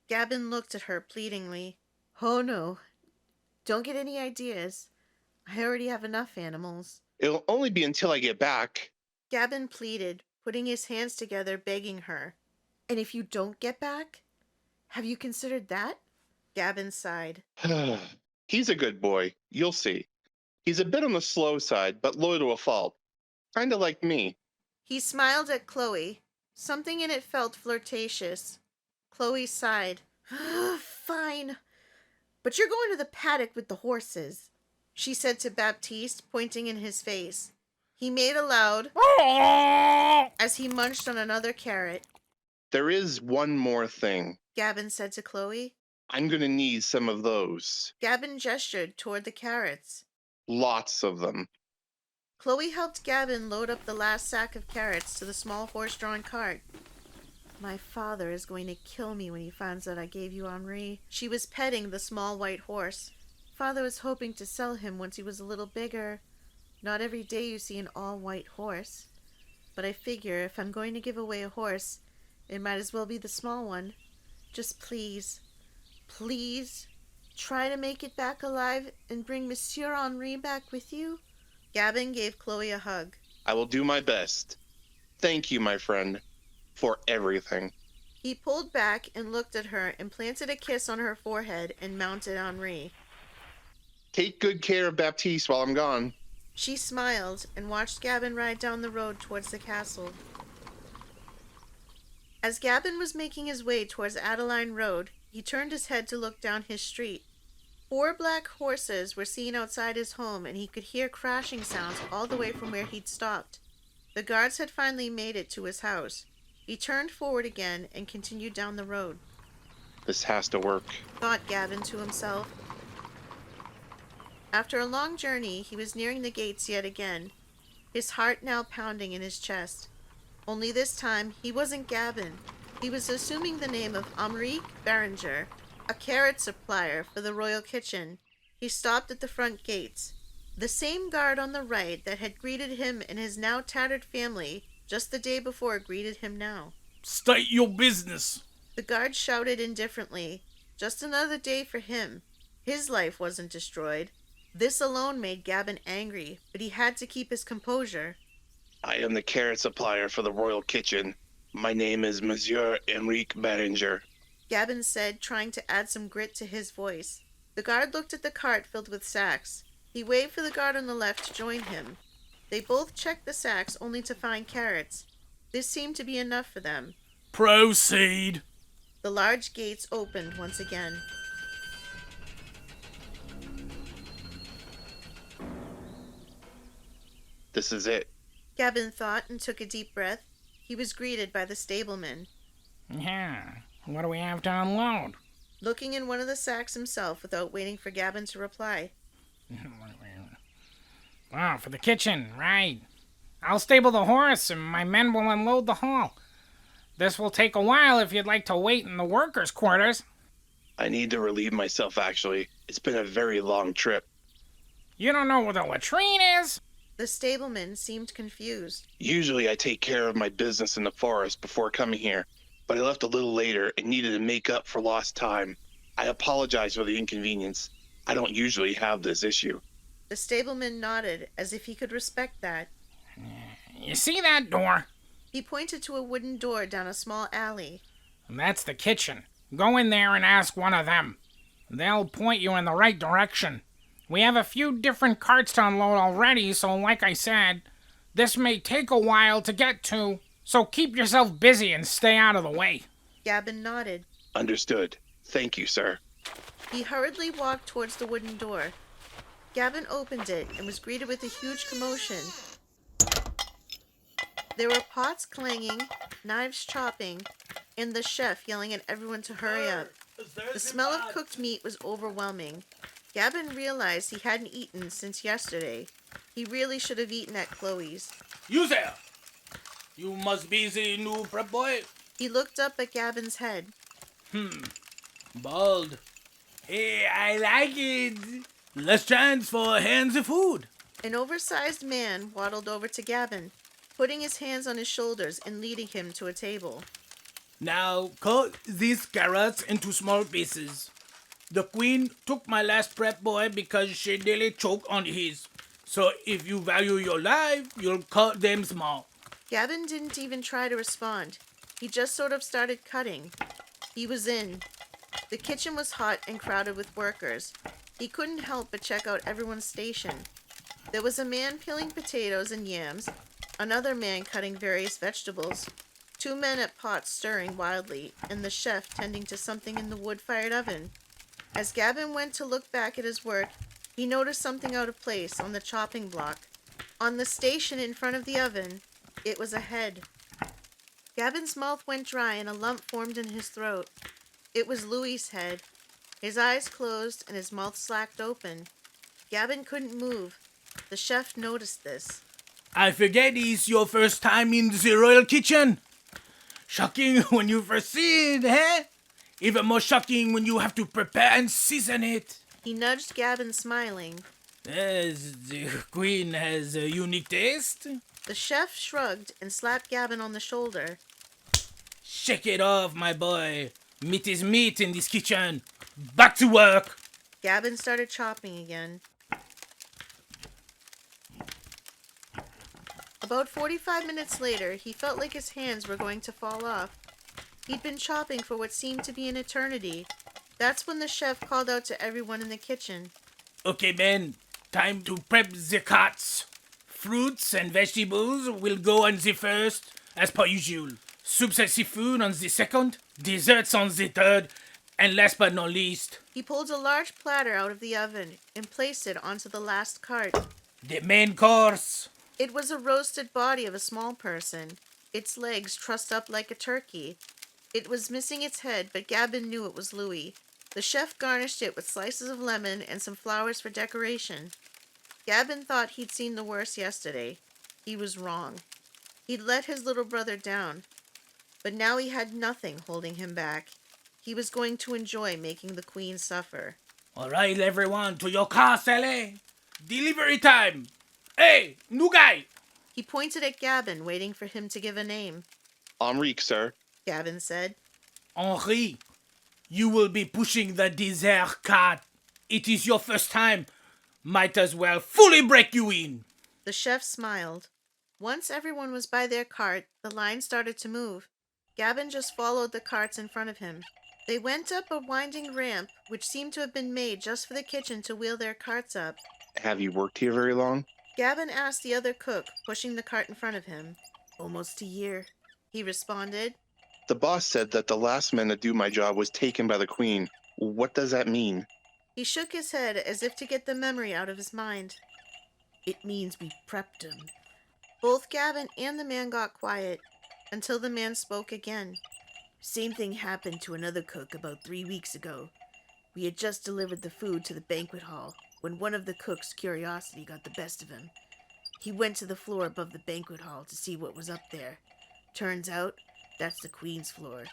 Gavin looked at her pleadingly. Oh, no. Don't get any ideas. I already have enough animals. It'll only be until I get back. Gavin pleaded, putting his hands together, begging her. And if you don't get back? Have you considered that? Gavin sighed. He's a good boy. You'll see. He's a bit on the slow side, but loyal to a fault. Kind of like me. He smiled at Chloe. Something in it felt flirtatious. Chloe sighed. Fine. But you're going to the paddock with the horses, she said to Baptiste, pointing in his face. He made a loud as he munched on another carrot. There is one more thing. Gavin said to Chloe. I'm going to need some of those. Gavin gestured toward the carrots. Lots of them. Chloe helped Gavin load up the last sack of carrots to the small horse-drawn cart. My father is going to kill me when he finds out I gave you Henri. She was petting the small white horse. Father was hoping to sell him once he was a little bigger. Not every day you see an all-white horse. But I figure if I'm going to give away a horse, it might as well be the small one. Just please, try to make it back alive and bring Monsieur Henri back with you. Gavin gave Chloe a hug. I will do my best. Thank you, my friend, for everything. He pulled back and looked at her and planted a kiss on her forehead and mounted Henri. Take good care of Baptiste while I'm gone. She smiled and watched Gavin ride down the road towards the castle. As Gavin was making his way towards Adeline Road, he turned his head to look down his street. 4 black horses were seen outside his home, and he could hear crashing sounds all the way from where he'd stopped. The guards had finally made it to his house. He turned forward again and continued down the road. This has to work, thought Gavin to himself. After a long journey, he was nearing the gates yet again, his heart now pounding in his chest. Only this time, he wasn't Gavin. He was assuming the name of Amrique Berenger, a carrot supplier for the royal kitchen. He stopped at the front gates. The same guard on the right that had greeted him and his now tattered family just the day before greeted him now. State your business. The guard shouted indifferently. Just another day for him. His life wasn't destroyed. This alone made Gavin angry, but he had to keep his composure. I am the carrot supplier for the royal kitchen. My name is Monsieur Enrique Berenger. Gavin said, trying to add some grit to his voice. The guard looked at the cart filled with sacks. He waved for the guard on the left to join him. They both checked the sacks only to find carrots. This seemed to be enough for them. Proceed. The large gates opened once again. This is it. Gavin thought and took a deep breath. He was greeted by the stableman. Yeah, what do we have to unload? Looking in one of the sacks himself without waiting for Gavin to reply. Oh, for the kitchen, right. I'll stable the horse and my men will unload the hall. This will take a while if you'd like to wait in the workers' quarters. I need to relieve myself, actually. It's been a very long trip. You don't know where the latrine is? The stableman seemed confused. Usually I take care of my business in the forest before coming here, but I left a little later and needed to make up for lost time. I apologize for the inconvenience. I don't usually have this issue. The stableman nodded as if he could respect that. You see that door? He pointed to a wooden door down a small alley. That's the kitchen. Go in there and ask one of them. They'll point you in the right direction. We have a few different carts to unload already, so like I said, this may take a while to get to, so keep yourself busy and stay out of the way. Gavin nodded. Understood. Thank you, sir. He hurriedly walked towards the wooden door. Gavin opened it and was greeted with a huge commotion. There were pots clanging, knives chopping, and the chef yelling at everyone to hurry up. The smell of cooked meat was overwhelming. Gavin realized he hadn't eaten since yesterday. He really should have eaten at Chloe's. You there! You must be the new prep boy. He looked up at Gavin's head. Bald. Hey, I like it. Less chance for hands of food. An oversized man waddled over to Gavin, putting his hands on his shoulders and leading him to a table. Now cut these carrots into small pieces. The queen took my last prep boy because she nearly choked on his. So if you value your life, you'll cut them small. Gavin didn't even try to respond. He just sort of started cutting. He was in. The kitchen was hot and crowded with workers. He couldn't help but check out everyone's station. There was a man peeling potatoes and yams, another man cutting various vegetables, 2 men at pots stirring wildly, and the chef tending to something in the wood-fired oven. As Gavin went to look back at his work, he noticed something out of place on the chopping block. On the station in front of the oven, it was a head. Gavin's mouth went dry and a lump formed in his throat. It was Louis's head. His eyes closed and his mouth slacked open. Gavin couldn't move. The chef noticed this. I forget it's your first time in the royal kitchen. Shocking when you first see it, eh? Even more shocking when you have to prepare and season it. He nudged Gavin, smiling. As the queen has a unique taste. The chef shrugged and slapped Gavin on the shoulder. Shake it off, my boy. Meat is meat in this kitchen. Back to work. Gavin started chopping again. About 45 minutes later, he felt like his hands were going to fall off. He'd been chopping for what seemed to be an eternity. That's when the chef called out to everyone in the kitchen. Okay, men. Time to prep the carts. Fruits and vegetables will go on the first, as per usual. Soups and seafood on the second. Desserts on the third. And last but not least, He pulled a large platter out of the oven and placed it onto the last cart. the main course. It was a roasted body of a small person, its legs trussed up like a turkey. It was missing its head, but Gavin knew it was Louis. The chef garnished it with slices of lemon and some flowers for decoration. Gavin thought he'd seen the worst yesterday. He was wrong. He'd let his little brother down. But now he had nothing holding him back. He was going to enjoy making the queen suffer. All right, everyone, to your castle. Delivery time. Hey, new guy. He pointed at Gavin, waiting for him to give a name. Enrique, sir. Gavin said. Henri, you will be pushing the dessert cart. It is your first time. Might as well fully break you in. The chef smiled. Once everyone was by their cart, the line started to move. Gavin just followed the carts in front of him. They went up a winding ramp, which seemed to have been made just for the kitchen to wheel their carts up. Have you worked here very long? Gavin asked the other cook, pushing the cart in front of him. Almost a year, he responded. The boss said that the last man to do my job was taken by the queen. What does that mean? He shook his head as if to get the memory out of his mind. It means we prepped him. Both Gavin and the man got quiet, until the man spoke again. Same thing happened to another cook about 3 weeks ago. We had just delivered the food to the banquet hall when one of the cook's curiosity got the best of him. He went to the floor above the banquet hall to see what was up there. Turns out, that's the queen's floor.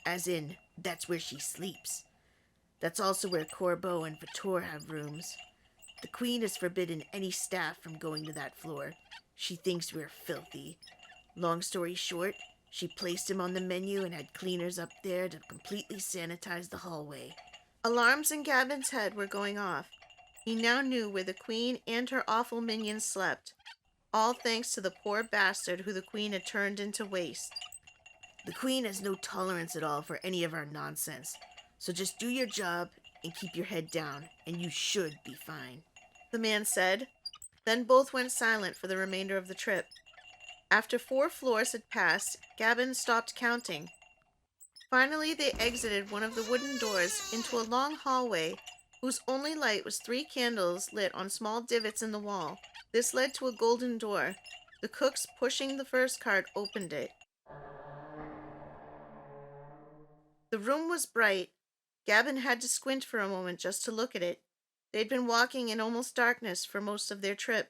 As in, that's where she sleeps. That's also where Corbeau and Vitor have rooms. The queen has forbidden any staff from going to that floor. She thinks we're filthy. Long story short, she placed him on the menu and had cleaners up there to completely sanitize the hallway. Alarms in Gavin's head were going off. He now knew where the queen and her awful minions slept. All thanks to the poor bastard who the queen had turned into waste. The queen has no tolerance at all for any of our nonsense. So just do your job and keep your head down, and you should be fine, the man said. Then both went silent for the remainder of the trip. After 4 floors had passed, Gavin stopped counting. Finally, they exited one of the wooden doors into a long hallway whose only light was 3 candles lit on small divots in the wall. This led to a golden door. The cooks pushing the first cart opened it. The room was bright. Gavin had to squint for a moment just to look at it. They'd been walking in almost darkness for most of their trip.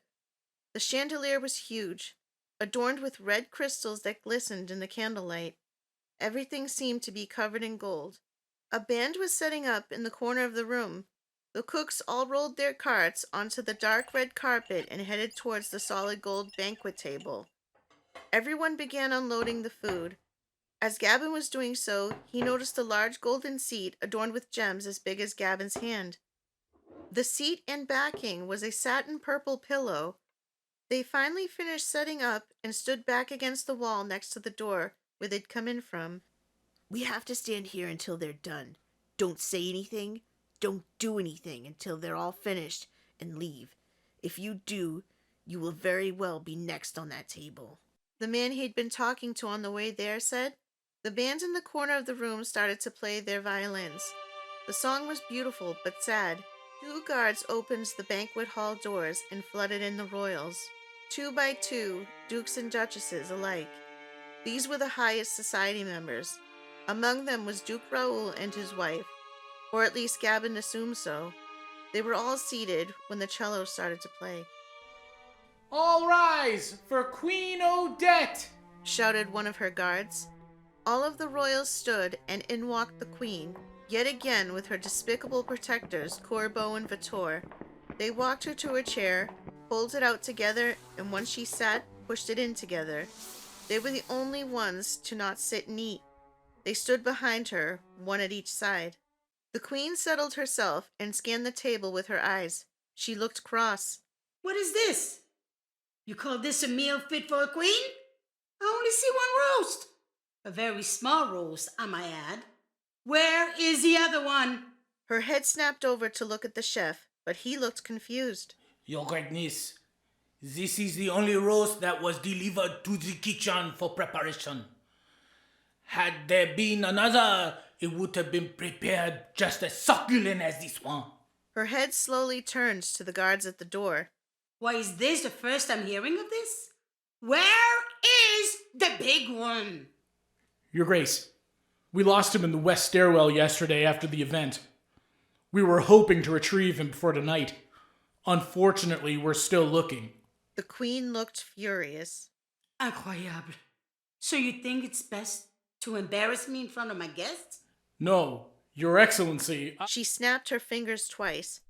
The chandelier was huge, adorned with red crystals that glistened in the candlelight. Everything seemed to be covered in gold. A band was setting up in the corner of the room. The cooks all rolled their carts onto the dark red carpet and headed towards the solid gold banquet table. Everyone began unloading the food. As Gavin was doing so, he noticed a large golden seat adorned with gems as big as Gavin's hand. The seat and backing was a satin purple pillow. They finally finished setting up and stood back against the wall next to the door where they'd come in from. We have to stand here until they're done. Don't say anything. Don't do anything until they're all finished and leave. If you do, you will very well be next on that table, the man he'd been talking to on the way there said. The band in the corner of the room started to play their violins. The song was beautiful but sad. 2 guards opened the banquet hall doors and flooded in the royals. 2 by 2, dukes and duchesses alike. These were the highest society members. Among them was Duke Raoul and his wife, or at least Gavin assumed so. They were all seated when the cello started to play. All rise for Queen Odette, shouted one of her guards. All of the royals stood, and in walked the queen, yet again with her despicable protectors, Corbeau and Vitor. They walked her to a chair, pulled it out together, and once she sat, pushed it in together. They were the only ones to not sit and eat. They stood behind her, one at each side. The queen settled herself and scanned the table with her eyes. She looked cross. What is this? You call this a meal fit for a queen? I only see one roast. A very small roast, I might add. Where is the other one? Her head snapped over to look at the chef, but he looked confused. Your Greatness, this is the only roast that was delivered to the kitchen for preparation. Had there been another, it would have been prepared just as succulent as this one. Her head slowly turned to the guards at the door. Why, is this the first I'm hearing of this? Where is the big one? Your Grace, we lost him in the west stairwell yesterday after the event. We were hoping to retrieve him before tonight. Unfortunately, we're still looking. The queen looked furious. Incroyable. So you think it's best To embarrass me in front of my guests? No, Your Excellency. She snapped her fingers twice.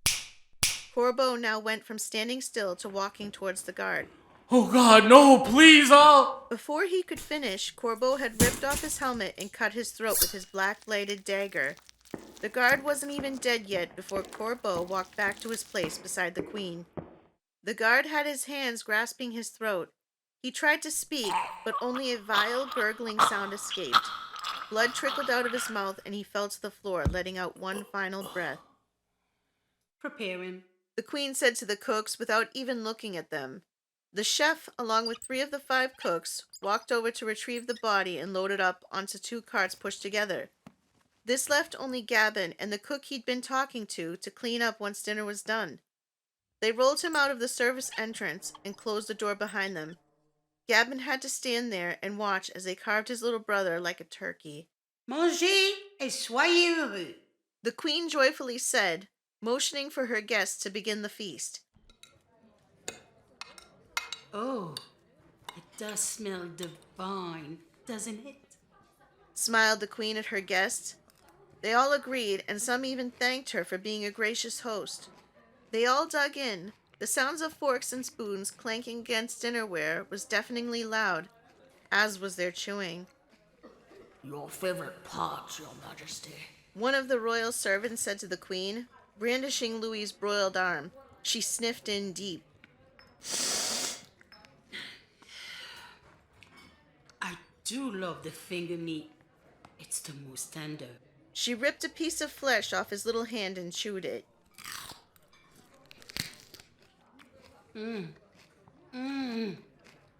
Corbeau now went from standing still to walking towards the guard. Oh God, no, please, I'll. Before he could finish, Corbeau had ripped off his helmet and cut his throat with his black-bladed dagger. The guard wasn't even dead yet before Corbeau walked back to his place beside the queen. The guard had his hands grasping his throat. He tried to speak, but only a vile, gurgling sound escaped. Blood trickled out of his mouth, and he fell to the floor, letting out one final breath. Prepare him. The queen said to the cooks without even looking at them. The chef, along with 3 of the 5 cooks, walked over to retrieve the body and load it up onto 2 carts pushed together. This left only Gabin and the cook he'd been talking to clean up once dinner was done. They rolled him out of the service entrance and closed the door behind them. Gabin had to stand there and watch as they carved his little brother like a turkey. Mangez et soyez heureux. The queen joyfully said, motioning for her guests to begin the feast. Oh, it does smell divine, doesn't it? Smiled the queen at her guests. They all agreed, and some even thanked her for being a gracious host. They all dug in. The sounds of forks and spoons clanking against dinnerware was deafeningly loud, as was their chewing. Your favorite part, Your Majesty. One of the royal servants said to the queen, brandishing Louis's broiled arm. She sniffed in deep. I do love the finger meat. It's the most tender. She ripped a piece of flesh off his little hand and chewed it. It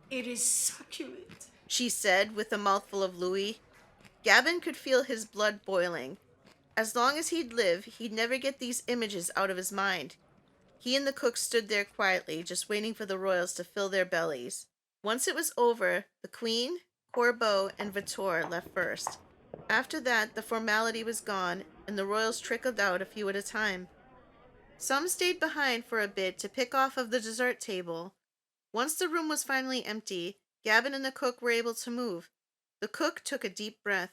is succulent. She said with a mouthful of Louis. Gabin could feel his blood boiling. As long as he'd live, he'd never get these images out of his mind. He and the cook stood there quietly, just waiting for the royals to fill their bellies. Once it was over, the queen, Corbeau, and Vitor left first. After that, the formality was gone, and the royals trickled out a few at a time. Some stayed behind for a bit to pick off of the dessert table. Once the room was finally empty, Gabin and the cook were able to move. The cook took a deep breath.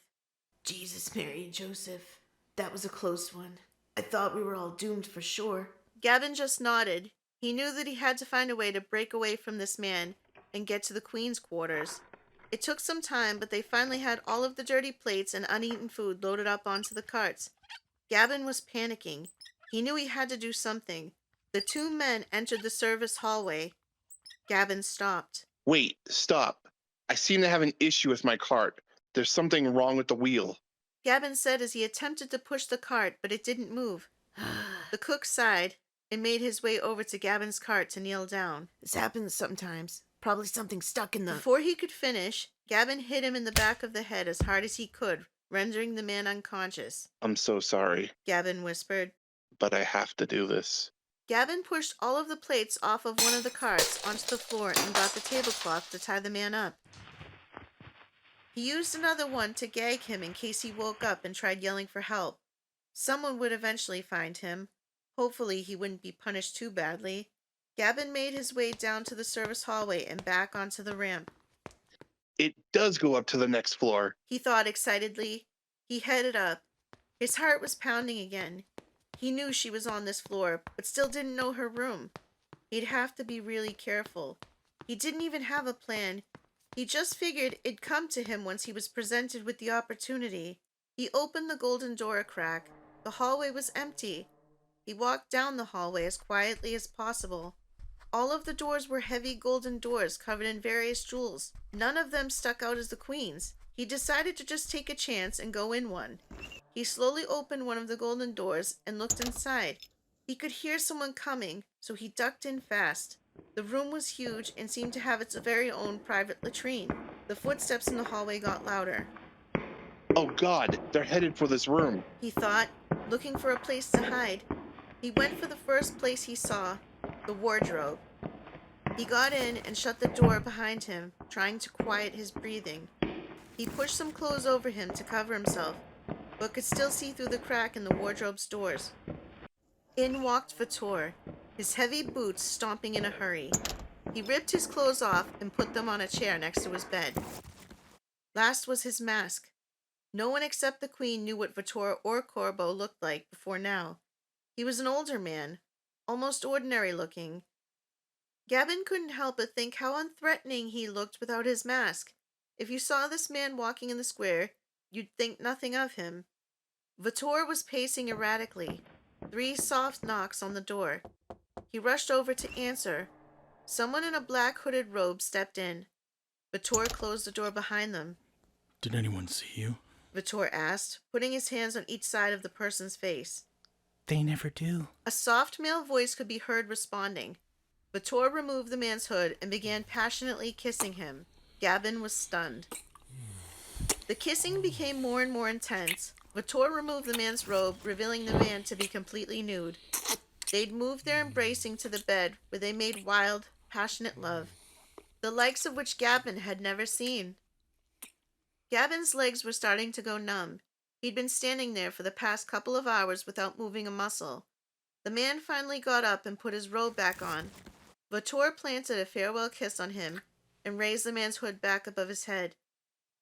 Jesus, Mary, and Joseph. That was a close one. I thought we were all doomed for sure. Gabin just nodded. He knew that he had to find a way to break away from this man and get to the queen's quarters. It took some time, but they finally had all of the dirty plates and uneaten food loaded up onto the carts. Gabin was panicking. He knew he had to do something. The 2 men entered the service hallway. Gabin stopped. Wait, stop. I seem to have an issue with my cart. There's something wrong with the wheel. Gabin said as he attempted to push the cart, but it didn't move. The cook sighed and made his way over to Gabin's cart to kneel down. This happens sometimes. Probably something stuck in the... Before he could finish, Gabin hit him in the back of the head as hard as he could, rendering the man unconscious. I'm so sorry, Gabin whispered. but I have to do this. Gabin pushed all of the plates off of one of the carts onto the floor and got the tablecloth to tie the man up. He used another one to gag him in case he woke up and tried yelling for help. Someone would eventually find him. Hopefully he wouldn't be punished too badly. Gabin made his way down to the service hallway and back onto the ramp. It does go up to the next floor. He thought excitedly. He headed up. His heart was pounding again. He knew she was on this floor, but still didn't know her room. He'd have to be really careful. He didn't even have a plan. He just figured it'd come to him once he was presented with the opportunity. He opened the golden door a crack. The hallway was empty. He walked down the hallway as quietly as possible. All of the doors were heavy golden doors covered in various jewels. None of them stuck out as the queen's. He decided to just take a chance and go in one. He slowly opened one of the golden doors and looked inside. He could hear someone coming, so he ducked in fast. The room was huge and seemed to have its very own private latrine. The footsteps in the hallway got louder. Oh God, they're headed for this room. He thought, looking for a place to hide. He went for the first place he saw, the wardrobe. He got in and shut the door behind him, trying to quiet his breathing. He pushed some clothes over him to cover himself, but could still see through the crack in the wardrobe's doors. In walked Vitor, his heavy boots stomping in a hurry. He ripped his clothes off and put them on a chair next to his bed. Last was his mask. No one except the queen knew what Vitor or Corbo looked like before now. He was an older man, almost ordinary looking. Gavin couldn't help but think how unthreatening he looked without his mask. If you saw this man walking in the square, you'd think nothing of him. Vitor was pacing erratically. 3 soft knocks on the door. He rushed over to answer. Someone in a black hooded robe stepped in. Vitor closed the door behind them. Did anyone see you? Vitor asked, putting his hands on each side of the person's face. They never do. A soft male voice could be heard responding. Vitor removed the man's hood and began passionately kissing him. Gavin was stunned. The kissing became more and more intense. Vitor removed the man's robe, revealing the man to be completely nude. They'd moved their embracing to the bed, where they made wild, passionate love, the likes of which Gavin had never seen. Gavin's legs were starting to go numb. He'd been standing there for the past couple of hours without moving a muscle. The man finally got up and put his robe back on. Vitor planted a farewell kiss on him and raised the man's hood back above his head.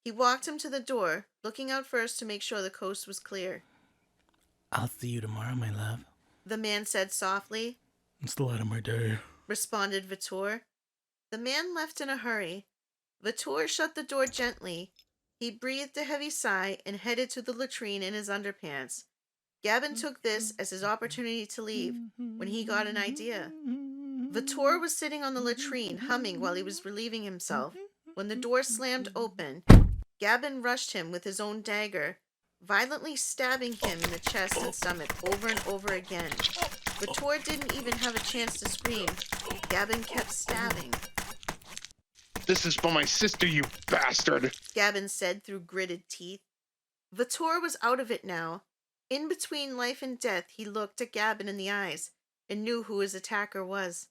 He walked him to the door, looking out first to make sure the coast was clear. I'll see you tomorrow, my love. The man said softly. It's the light of my day. Responded Vitor. The man left in a hurry. Vitor shut the door gently. He breathed a heavy sigh and headed to the latrine in his underpants. Gavin took this as his opportunity to leave when he got an idea. Vitor was sitting on the latrine, humming while he was relieving himself. When the door slammed open, Gavin rushed him with his own dagger, violently stabbing him in the chest and stomach over and over again. Vitor didn't even have a chance to scream. Gavin kept stabbing. This is for my sister, you bastard! Gavin said through gritted teeth. Vitor was out of it now. In between life and death, he looked at Gavin in the eyes and knew who his attacker was.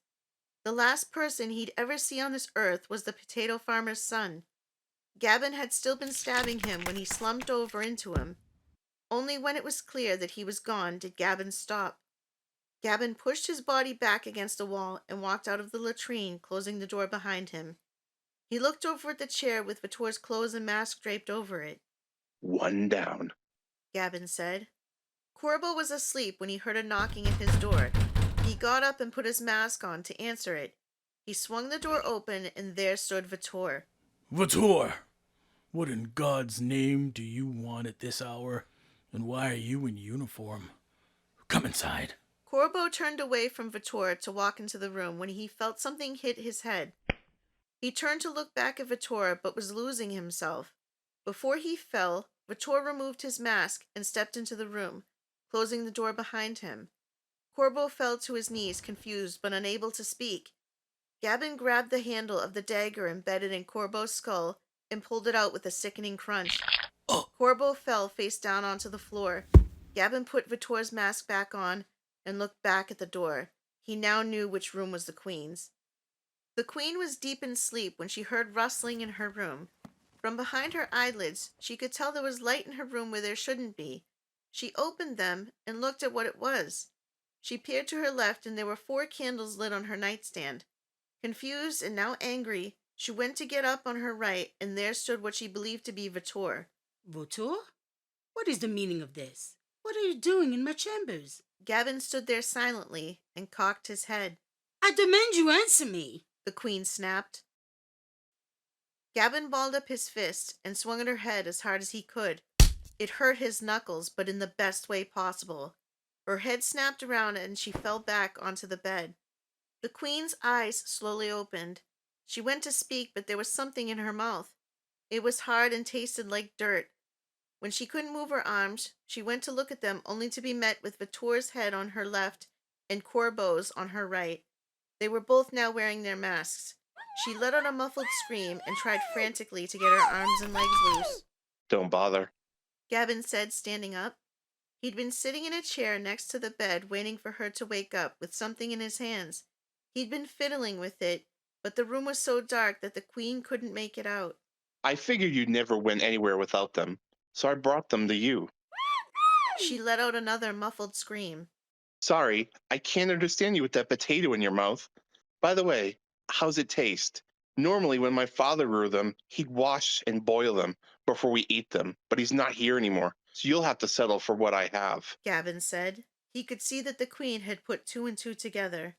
The last person he'd ever see on this earth was the potato farmer's son. Gavin had still been stabbing him when he slumped over into him. Only when it was clear that he was gone did Gavin stop. Gavin pushed his body back against a wall and walked out of the latrine, closing the door behind him. He looked over at the chair with Vitor's clothes and mask draped over it. One down, Gavin said. Corbo was asleep when he heard a knocking at his door. He got up and put his mask on to answer it. He swung the door open, and there stood Vitor. Vitor! What in God's name do you want at this hour? And why are you in uniform? Come inside. Corbo turned away from Vitor to walk into the room when he felt something hit his head. He turned to look back at Vitor, but was losing himself. Before he fell, Vitor removed his mask and stepped into the room, closing the door behind him. Corbo fell to his knees, confused but unable to speak. Gavin grabbed the handle of the dagger embedded in Corbo's skull and pulled it out with a sickening crunch. Corbo fell face down onto the floor. Gavin put Vitor's mask back on and looked back at the door. He now knew which room was the Queen's. The Queen was deep in sleep when she heard rustling in her room. From behind her eyelids, she could tell there was light in her room where there shouldn't be. She opened them and looked at what it was. She peered to her left, and there were 4 candles lit on her nightstand. Confused and now angry, she went to get up on her right, and there stood what she believed to be Vitor. Vitor? What is the meaning of this? What are you doing in my chambers? Gavin stood there silently and cocked his head. I demand you answer me. The Queen snapped. Gavin balled up his fist and swung at her head as hard as he could. It hurt his knuckles, but in the best way possible. Her head snapped around and she fell back onto the bed. The Queen's eyes slowly opened. She went to speak, but there was something in her mouth. It was hard and tasted like dirt. When she couldn't move her arms, she went to look at them, only to be met with Vitor's head on her left and Corbo's on her right. They were both now wearing their masks. She let out a muffled scream and tried frantically to get her arms and legs loose. Don't bother, Gavin said, standing up. He'd been sitting in a chair next to the bed, waiting for her to wake up with something in his hands. He'd been fiddling with it, but the room was so dark that the Queen couldn't make it out. I figured you never went anywhere without them, so I brought them to you. She let out another muffled scream. Sorry, I can't understand you with that potato in your mouth. By the way, how's it taste? Normally, when my father grew them, he'd wash and boil them before we ate them, but he's not here anymore, so you'll have to settle for what I have. Gavin said. He could see that the queen had put two and two together.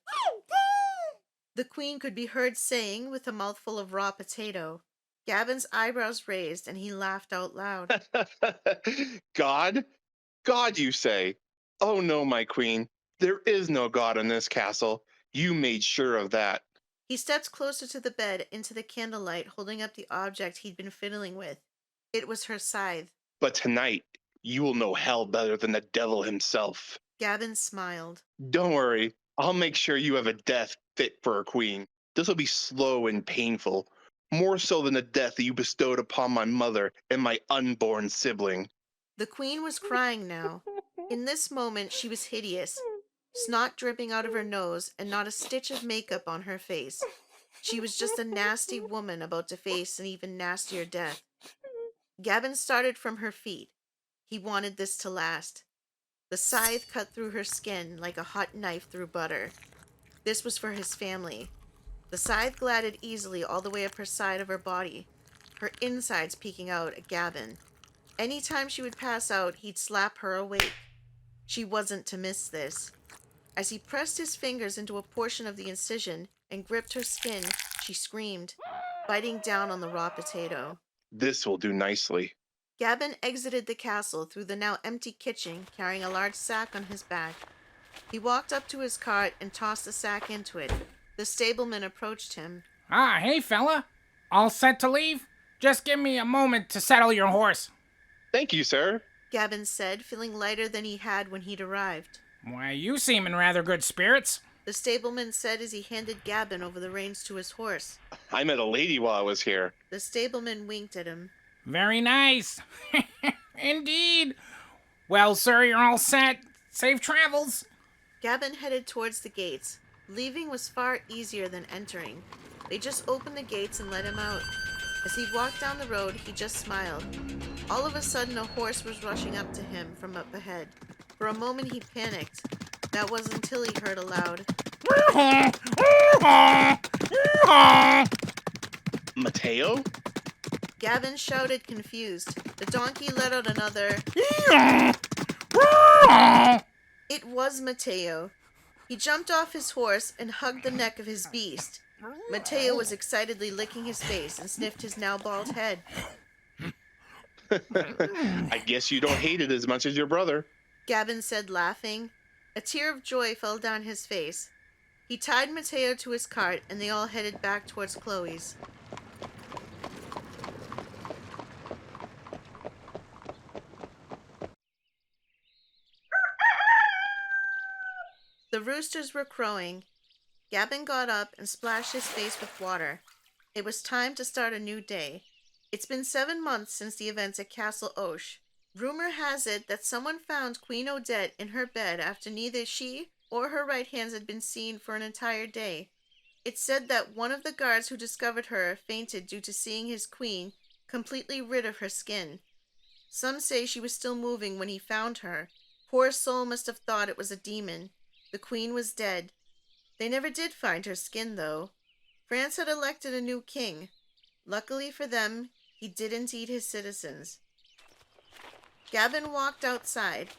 The queen could be heard saying with a mouthful of raw potato. Gavin's eyebrows raised and he laughed out loud. God? God, you say? Oh no, my queen. There is no God in this castle. You made sure of that. He stepped closer to the bed into the candlelight, holding up the object he'd been fiddling with. It was her scythe. But tonight, you will know hell better than the devil himself. Gavin smiled. Don't worry, I'll make sure you have a death fit for a queen. This will be slow and painful, more so than the death that you bestowed upon my mother and my unborn sibling. The queen was crying now. In this moment, she was hideous. Snot dripping out of her nose and not a stitch of makeup on her face. She was just a nasty woman about to face an even nastier death. Gavin started from her feet. He wanted this to last. The scythe cut through her skin like a hot knife through butter. This was for his family. The scythe glided easily all the way up her side of her body, her insides peeking out at Gavin. Any time she would pass out, he'd slap her awake. She wasn't to miss this. As he pressed his fingers into a portion of the incision and gripped her skin, she screamed, biting down on the raw potato. This will do nicely. Gavin exited the castle through the now empty kitchen, carrying a large sack on his back. He walked up to his cart and tossed the sack into it. The stableman approached him. Ah, hey fella. All set to leave? Just give me a moment to saddle your horse. Thank you, sir. Gavin said, feeling lighter than he had when he'd arrived. Why, you seem in rather good spirits. The stableman said as he handed Gavin over the reins to his horse. I met a lady while I was here. The stableman winked at him. Very nice. Indeed. Well, sir, you're all set. Safe travels. Gavin headed towards the gates. Leaving was far easier than entering. They just opened the gates and let him out. As he walked down the road, he just smiled. All of a sudden, a horse was rushing up to him from up ahead. For a moment, he panicked. That was until he heard a loud, Mateo? Gavin shouted, confused. The donkey let out another. It was Mateo. He jumped off his horse and hugged the neck of his beast. Mateo was excitedly licking his face and sniffed his now bald head. I guess you don't hate it as much as your brother. Gavin said, laughing. A tear of joy fell down his face. He tied Mateo to his cart and they all headed back towards Chloe's. The roosters were crowing. Gavin got up and splashed his face with water. It was time to start a new day. It's been 7 months since the events at Castle Oche. Rumor has it that someone found Queen Odette in her bed after neither she or her right hands had been seen for an entire day. It's said that one of the guards who discovered her fainted due to seeing his queen completely rid of her skin. Some say she was still moving when he found her. Poor soul must have thought it was a demon. The queen was dead. They never did find her skin, though. France had elected a new king. Luckily for them, he didn't eat his citizens. Gavin walked outside.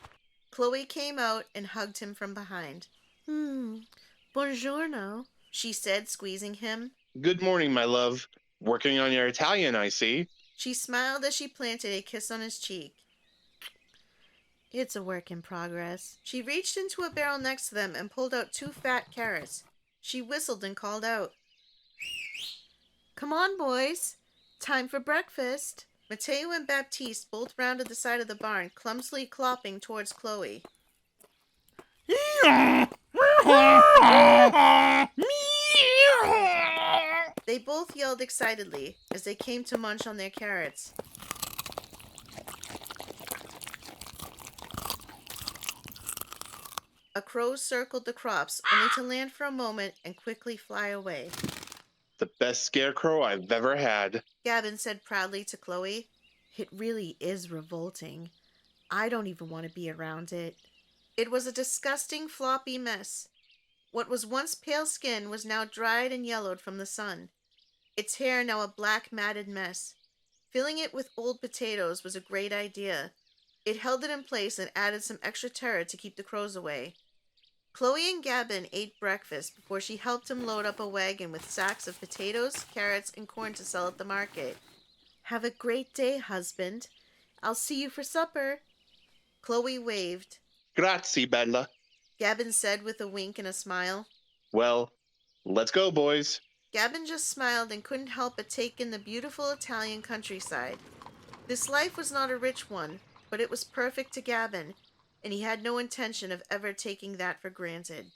Chloe came out and hugged him from behind. Buongiorno, she said, squeezing him. Good morning, my love. Working on your Italian, I see. She smiled as she planted a kiss on his cheek. It's a work in progress. She reached into a barrel next to them and pulled out 2 fat carrots. She whistled and called out, "Come on, boys. Time for breakfast." Mateo and Baptiste both rounded the side of the barn, clumsily clopping towards Chloe. They both yelled excitedly as they came to munch on their carrots. A crow circled the crops, only to land for a moment and quickly fly away. The best scarecrow I've ever had. Gavin said proudly to Chloe. It really is revolting. I don't even want to be around it. It was a disgusting, floppy mess. What was once pale skin was now dried and yellowed from the sun. its hair now a black matted mess. Filling it with old potatoes was a great idea. It held it in place and added some extra terror to keep the crows away. Chloe and Gavin ate breakfast before she helped him load up a wagon with sacks of potatoes, carrots, and corn to sell at the market. Have a great day, husband. I'll see you for supper. Chloe waved. Grazie, Bella. Gavin said with a wink and a smile. Well, let's go, boys. Gavin just smiled and couldn't help but take in the beautiful Italian countryside. This life was not a rich one, but it was perfect to Gavin, and he had no intention of ever taking that for granted.